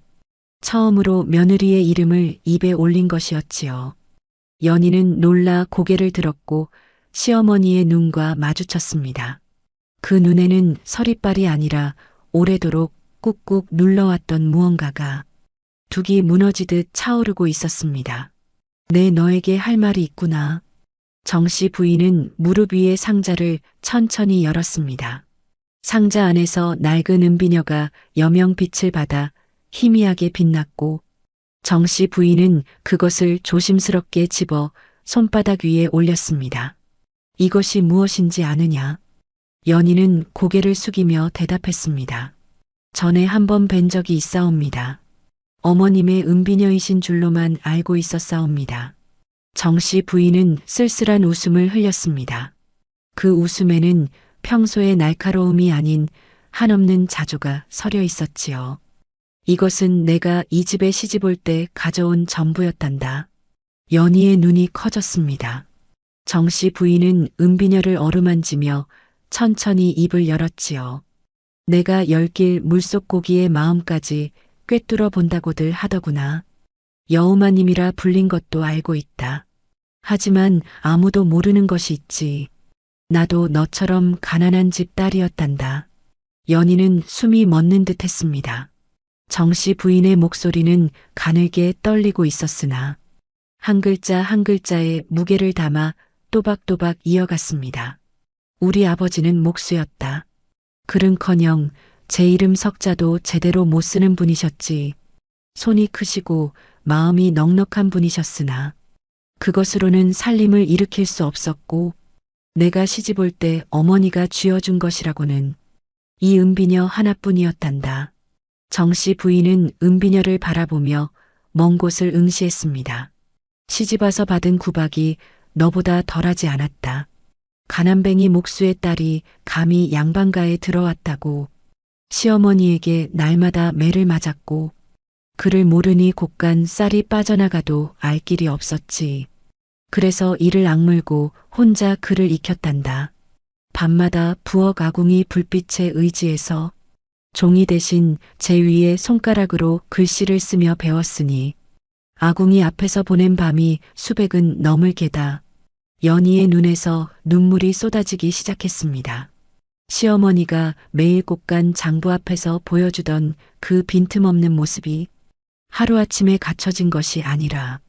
처음으로 며느리의 이름을 입에 올린 것이었지요. 연희는 놀라 고개를 들었고 시어머니의 눈과 마주쳤습니다. 그 눈에는 서리빨이 아니라 오래도록 꾹꾹 눌러왔던 무언가가 둑이 무너지듯 차오르고 있었습니다. 내 너에게 할 말이 있구나. 정씨 부인은 무릎 위의 상자를 천천히 열었습니다. 상자 안에서 낡은 은비녀가 여명빛을 받아 희미하게 빛났고 정씨 부인은 그것을 조심스럽게 집어 손바닥 위에 올렸습니다. 이것이 무엇인지 아느냐? 연희는 고개를 숙이며 대답했습니다. 전에 한 번 뵌 적이 있사옵니다. 어머님의 은비녀이신 줄로만 알고 있었사옵니다. 정씨 부인은 쓸쓸한 웃음을 흘렸습니다. 그 웃음에는 평소의 날카로움이 아닌 한없는 자조가 서려 있었지요. 이것은 내가 이 집에 시집 올 때 가져온 전부였단다. 연희의 눈이 커졌습니다. 정씨 부인은 은비녀를 어루만지며 천천히 입을 열었지요. 내가 열길 물속 고기의 마음까지 꿰뚫어 본다고들 하더구나. 여우마님이라 불린 것도 알고 있다. 하지만 아무도 모르는 것이 있지. 나도 너처럼 가난한 집 딸이었단다. 연희는 숨이 멎는 듯 했습니다. 정씨 부인의 목소리는 가늘게 떨리고 있었으나 한 글자 한 글자에 무게를 담아 또박또박 이어갔습니다. 우리 아버지는 목수였다. 글은커녕 제 이름 석자도 제대로 못 쓰는 분이셨지. 손이 크시고 마음이 넉넉한 분이셨으나 그것으로는 살림을 일으킬 수 없었고 내가 시집 올 때 어머니가 쥐어준 것이라고는 이 은비녀 하나뿐이었단다. 정씨 부인은 은비녀를 바라보며 먼 곳을 응시했습니다. 시집 와서 받은 구박이 너보다 덜하지 않았다. 가난뱅이 목수의 딸이 감히 양반가에 들어왔다고 시어머니에게 날마다 매를 맞았고 그를 모르니 곳간 쌀이 빠져나가도 알 길이 없었지. 그래서 이를 악물고 혼자 그를 익혔단다. 밤마다 부엌 아궁이 불빛에 의지해서 종이 대신 제 위에 손가락으로 글씨를 쓰며 배웠으니 아궁이 앞에서 보낸 밤이 수백은 넘을 게다. 연희의 눈에서 눈물이 쏟아지기 시작했습니다. 시어머니가 매일 곳간 장부 앞에서 보여주던 그 빈틈없는 모습이 하루아침에 갖춰진 것이 아니라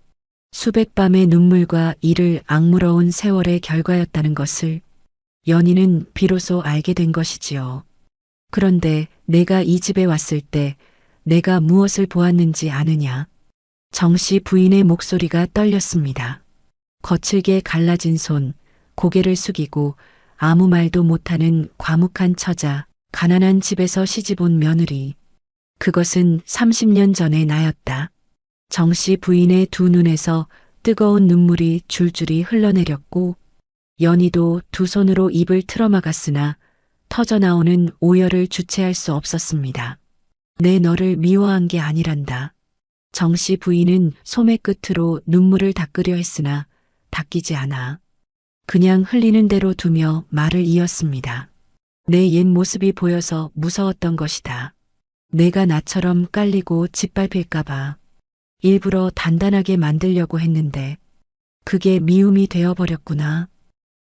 수백 밤의 눈물과 이를 악물어온 세월의 결과였다는 것을 연희는 비로소 알게 된 것이지요. 그런데 내가 이 집에 왔을 때 내가 무엇을 보았는지 아느냐? 정씨 부인의 목소리가 떨렸습니다. 거칠게 갈라진 손, 고개를 숙이고 아무 말도 못하는 과묵한 처자, 가난한 집에서 시집 온 며느리. 그것은 30년 전의 나였다. 정씨 부인의 두 눈에서 뜨거운 눈물이 줄줄이 흘러내렸고 연희도 두 손으로 입을 틀어막았으나 터져나오는 오열을 주체할 수 없었습니다. 내 너를 미워한 게 아니란다. 정씨 부인은 소매 끝으로 눈물을 닦으려 했으나 닦이지 않아. 그냥 흘리는 대로 두며 말을 이었습니다. 내 옛 모습이 보여서 무서웠던 것이다. 내가 나처럼 깔리고 짓밟힐까봐 일부러 단단하게 만들려고 했는데 그게 미움이 되어버렸구나.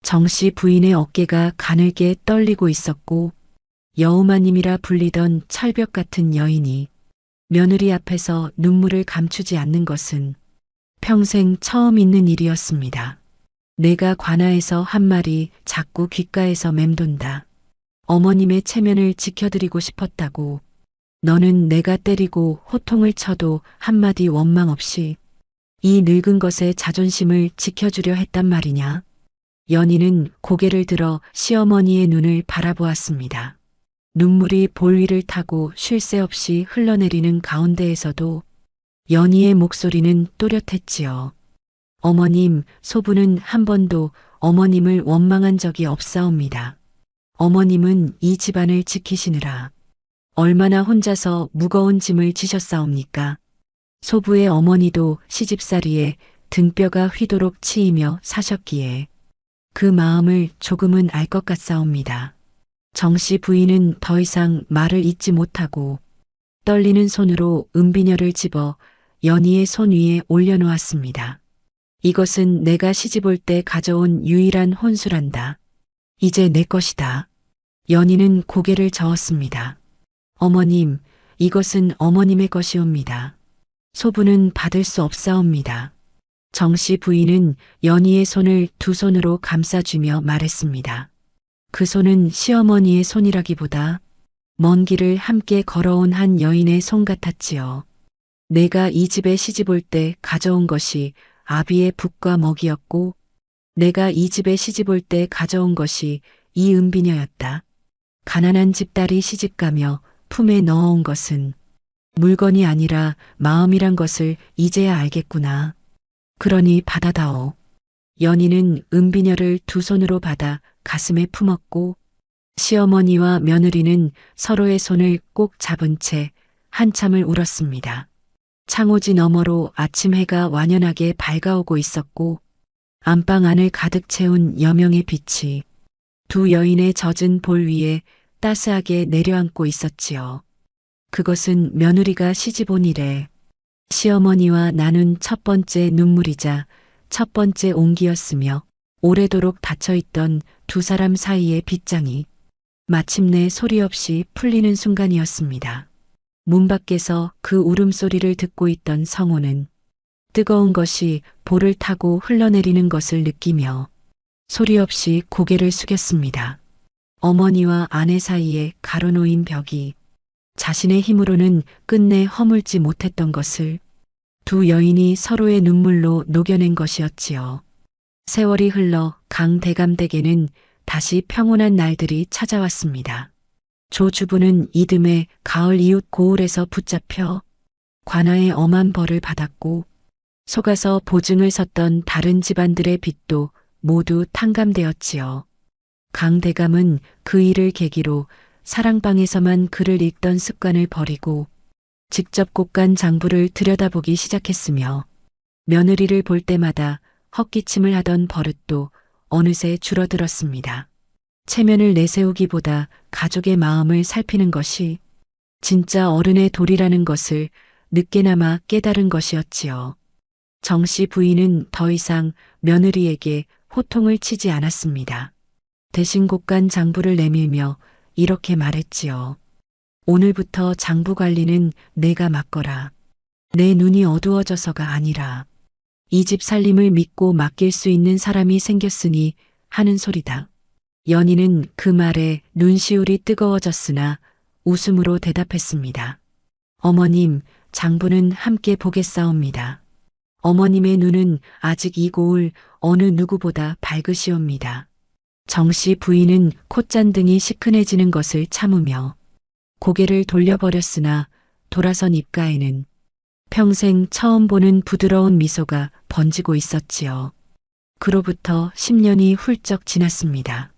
정씨 부인의 어깨가 가늘게 떨리고 있었고 여우마님이라 불리던 철벽 같은 여인이 며느리 앞에서 눈물을 감추지 않는 것은 평생 처음 있는 일이었습니다. 내가 관아에서 한 말이 자꾸 귓가에서 맴돈다. 어머님의 체면을 지켜드리고 싶었다고. 너는 내가 때리고 호통을 쳐도 한마디 원망 없이 이 늙은 것의 자존심을 지켜주려 했단 말이냐. 연희는 고개를 들어 시어머니의 눈을 바라보았습니다. 눈물이 볼 위를 타고 쉴 새 없이 흘러내리는 가운데에서도 연희의 목소리는 또렷했지요. 어머님, 소부는 한 번도 어머님을 원망한 적이 없사옵니다. 어머님은 이 집안을 지키시느라 얼마나 혼자서 무거운 짐을 지셨사옵니까? 소부의 어머니도 시집살이에 등뼈가 휘도록 치이며 사셨기에 그 마음을 조금은 알 것 같사옵니다. 정씨 부인은 더 이상 말을 잇지 못하고 떨리는 손으로 은비녀를 집어 연희의 손 위에 올려놓았습니다. 이것은 내가 시집 올 때 가져온 유일한 혼수란다. 이제 내 것이다. 연희는 고개를 저었습니다. 어머님, 이것은 어머님의 것이옵니다. 소부는 받을 수 없사옵니다. 정씨 부인은 연희의 손을 두 손으로 감싸주며 말했습니다. 그 손은 시어머니의 손이라기보다 먼 길을 함께 걸어온 한 여인의 손 같았지요. 내가 이 집에 시집 올 때 가져온 것이 아비의 붓과 먹이었고 내가 이 집에 시집 올 때 가져온 것이 이 은비녀였다. 가난한 집딸이 시집가며 품에 넣어온 것은 물건이 아니라 마음이란 것을 이제야 알겠구나. 그러니 받아다오. 연희는 은비녀를 두 손으로 받아 가슴에 품었고 시어머니와 며느리는 서로의 손을 꼭 잡은 채 한참을 울었습니다. 창호지 너머로 아침 해가 완연하게 밝아오고 있었고 안방 안을 가득 채운 여명의 빛이 두 여인의 젖은 볼 위에 따스하게 내려앉고 있었지요. 그것은 며느리가 시집 온 이래 시어머니와 나눈 첫 번째 눈물이자 첫 번째 온기였으며 오래도록 닫혀있던 두 사람 사이의 빗장이 마침내 소리 없이 풀리는 순간이었습니다. 문 밖에서 그 울음소리를 듣고 있던 성호는 뜨거운 것이 볼을 타고 흘러내리는 것을 느끼며 소리 없이 고개를 숙였습니다. 어머니와 아내 사이에 가로놓인 벽이 자신의 힘으로는 끝내 허물지 못했던 것을 두 여인이 서로의 눈물로 녹여낸 것이었지요. 세월이 흘러 강대감댁에는 다시 평온한 날들이 찾아왔습니다. 조 주부는 이듬해 가을 이웃 고을에서 붙잡혀 관아의 엄한 벌을 받았고 속아서 보증을 섰던 다른 집안들의 빚도 모두 탕감되었지요. 강대감은 그 일을 계기로 사랑방에서만 글을 읽던 습관을 버리고 직접 곡간 장부를 들여다보기 시작했으며 며느리를 볼 때마다 헛기침을 하던 버릇도 어느새 줄어들었습니다. 체면을 내세우기보다 가족의 마음을 살피는 것이 진짜 어른의 도리라는 것을 늦게나마 깨달은 것이었지요. 정씨 부인은 더 이상 며느리에게 호통을 치지 않았습니다. 대신 곡간 장부를 내밀며 이렇게 말했지요. 오늘부터 장부 관리는 내가 맡거라. 내 눈이 어두워져서가 아니라 이 집 살림을 믿고 맡길 수 있는 사람이 생겼으니 하는 소리다. 연희는 그 말에 눈시울이 뜨거워졌으나 웃음으로 대답했습니다. 어머님, 장부는 함께 보겠사옵니다. 어머님의 눈은 아직 이 고을 어느 누구보다 밝으시옵니다. 정씨 부인은 콧잔등이 시큰해지는 것을 참으며 고개를 돌려버렸으나 돌아선 입가에는 평생 처음 보는 부드러운 미소가 번지고 있었지요. 그로부터 10년이 훌쩍 지났습니다.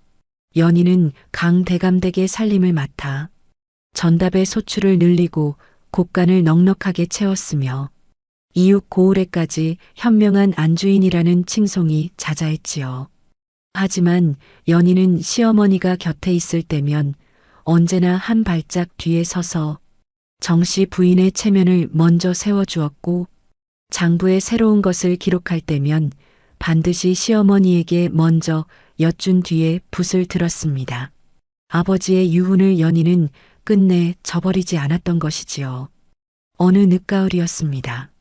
연희는 강대감댁의 살림을 맡아 전답의 소출을 늘리고 곡간을 넉넉하게 채웠으며 이웃 고을에까지 현명한 안주인이라는 칭송이 자자했지요. 하지만 연희는 시어머니가 곁에 있을 때면 언제나 한 발짝 뒤에 서서 정씨 부인의 체면을 먼저 세워주었고 장부에 새로운 것을 기록할 때면 반드시 시어머니에게 먼저 엿준 뒤에 붓을 들었습니다. 아버지의 유훈을 연희는 끝내 저버리지 않았던 것이지요. 어느 늦가을이었습니다.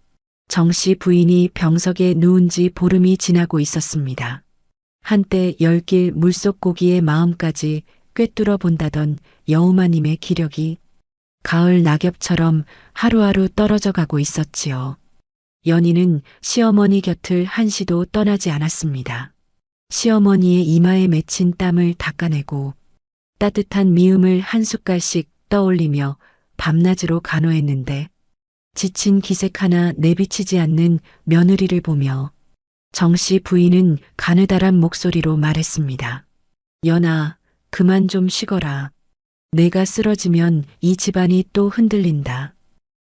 정씨 부인이 병석에 누운 지 보름이 지나고 있었습니다. 한때 열길 물속 고기의 마음까지 꿰뚫어 본다던 여우마님의 기력이 가을 낙엽처럼 하루하루 떨어져 가고 있었지요. 연희는 시어머니 곁을 한시도 떠나지 않았습니다. 시어머니의 이마에 맺힌 땀을 닦아내고 따뜻한 미음을 한 숟갈씩 떠올리며 밤낮으로 간호했는데 지친 기색 하나 내비치지 않는 며느리를 보며 정씨 부인은 가느다란 목소리로 말했습니다. 연아, 그만 좀 쉬거라. 내가 쓰러지면 이 집안이 또 흔들린다.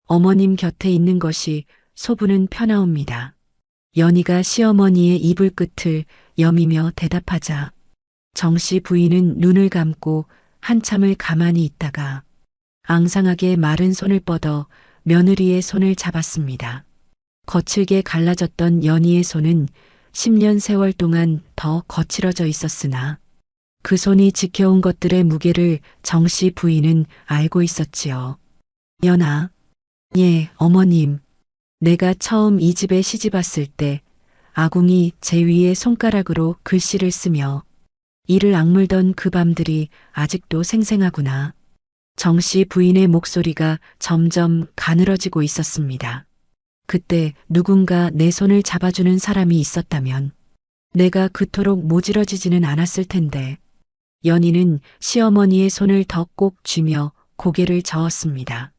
어머님 곁에 있는 것이 소부는 편하옵니다. 연희가 시어머니의 이불 끝을 여미며 대답하자 정씨 부인은 눈을 감고 한참을 가만히 있다가 앙상하게 마른 손을 뻗어 며느리의 손을 잡았습니다. 거칠게 갈라졌던 연희의 손은 10년 세월 동안 더 거칠어져 있었으나 그 손이 지켜온 것들의 무게를 정씨 부인은 알고 있었지요. 연아, 예, 어머님. 내가 처음 이 집에 시집 왔을 때 아궁이 제 위에 손가락으로 글씨를 쓰며 이를 악물던 그 밤들이 아직도 생생하구나. 정씨 부인의 목소리가 점점 가늘어지고 있었습니다. 그때 누군가 내 손을 잡아주는 사람이 있었다면 내가 그토록 모질어지지는 않았을 텐데. 연희는 시어머니의 손을 더 꼭 쥐며 고개를 저었습니다.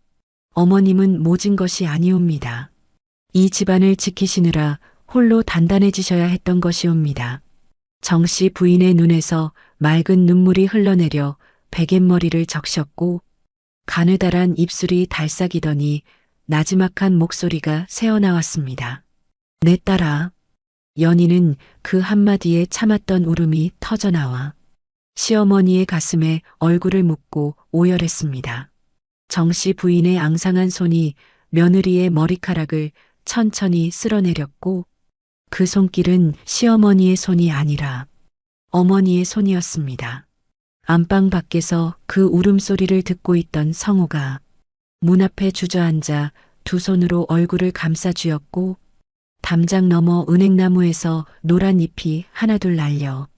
어머님은 모진 것이 아니옵니다. 이 집안을 지키시느라 홀로 단단해지셔야 했던 것이옵니다. 정씨 부인의 눈에서 맑은 눈물이 흘러내려 베갯머리를 적셨고 가느다란 입술이 달싹이더니 나지막한 목소리가 새어나왔습니다. 내 딸아. 연희는 그 한마디에 참았던 울음이 터져나와 시어머니의 가슴에 얼굴을 묻고 오열했습니다. 정씨 부인의 앙상한 손이 며느리의 머리카락을 천천히 쓸어내렸고 그 손길은 시어머니의 손이 아니라 어머니의 손이었습니다. 안방 밖에서 그 울음소리를 듣고 있던 성우가 문 앞에 주저앉아 두 손으로 얼굴을 감싸 쥐었고 담장 너머 은행나무에서 노란 잎이 하나둘 날려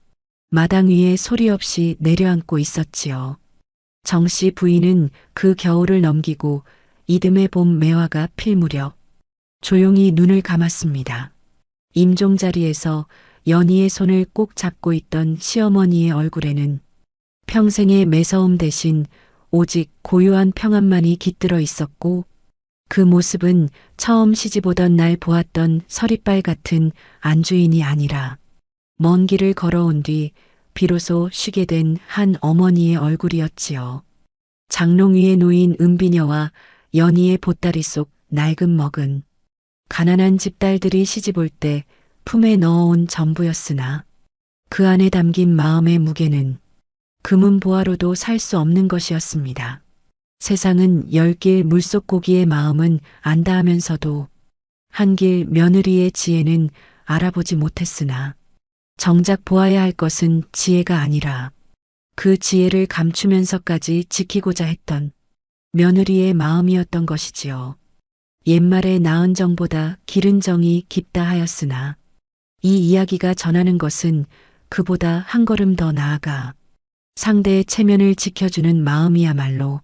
마당 위에 소리 없이 내려앉고 있었지요. 정씨 부인은 그 겨울을 넘기고 이듬해 봄 매화가 필 무렵 조용히 눈을 감았습니다. 임종 자리에서 연희의 손을 꼭 잡고 있던 시어머니의 얼굴에는 평생의 매서움 대신 오직 고요한 평안만이 깃들어 있었고 그 모습은 처음 시집오던 날 보았던 서리빨 같은 안주인이 아니라 먼 길을 걸어온 뒤 비로소 쉬게 된 한 어머니의 얼굴이었지요. 장롱 위에 놓인 은비녀와 연희의 보따리 속 낡은 먹은 가난한 집딸들이 시집올 때 품에 넣어온 전부였으나 그 안에 담긴 마음의 무게는 금은 보화로도 살 수 없는 것이었습니다. 세상은 열길 물속 고기의 마음은 안다 하면서도 한길 며느리의 지혜는 알아보지 못했으나 정작 보아야 할 것은 지혜가 아니라 그 지혜를 감추면서까지 지키고자 했던 며느리의 마음이었던 것이지요. 옛말에 나은 정보다 기른 정이 깊다 하였으나 이 이야기가 전하는 것은 그보다 한 걸음 더 나아가 상대의 체면을 지켜주는 마음이야말로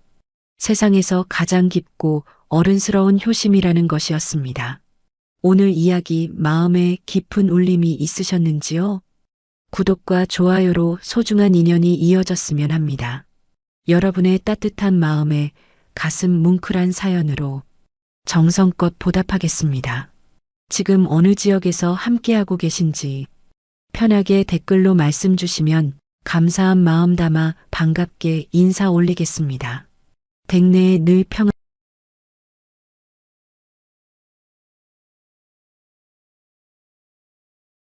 세상에서 가장 깊고 어른스러운 효심이라는 것이었습니다. 오늘 이야기 마음에 깊은 울림이 있으셨는지요? 구독과 좋아요로 소중한 인연이 이어졌으면 합니다. 여러분의 따뜻한 마음에 가슴 뭉클한 사연으로 정성껏 보답하겠습니다. 지금 어느 지역에서 함께하고 계신지 편하게 댓글로 말씀 주시면 감사한 마음 담아 반갑게 인사 올리겠습니다. 댁내에 늘 평안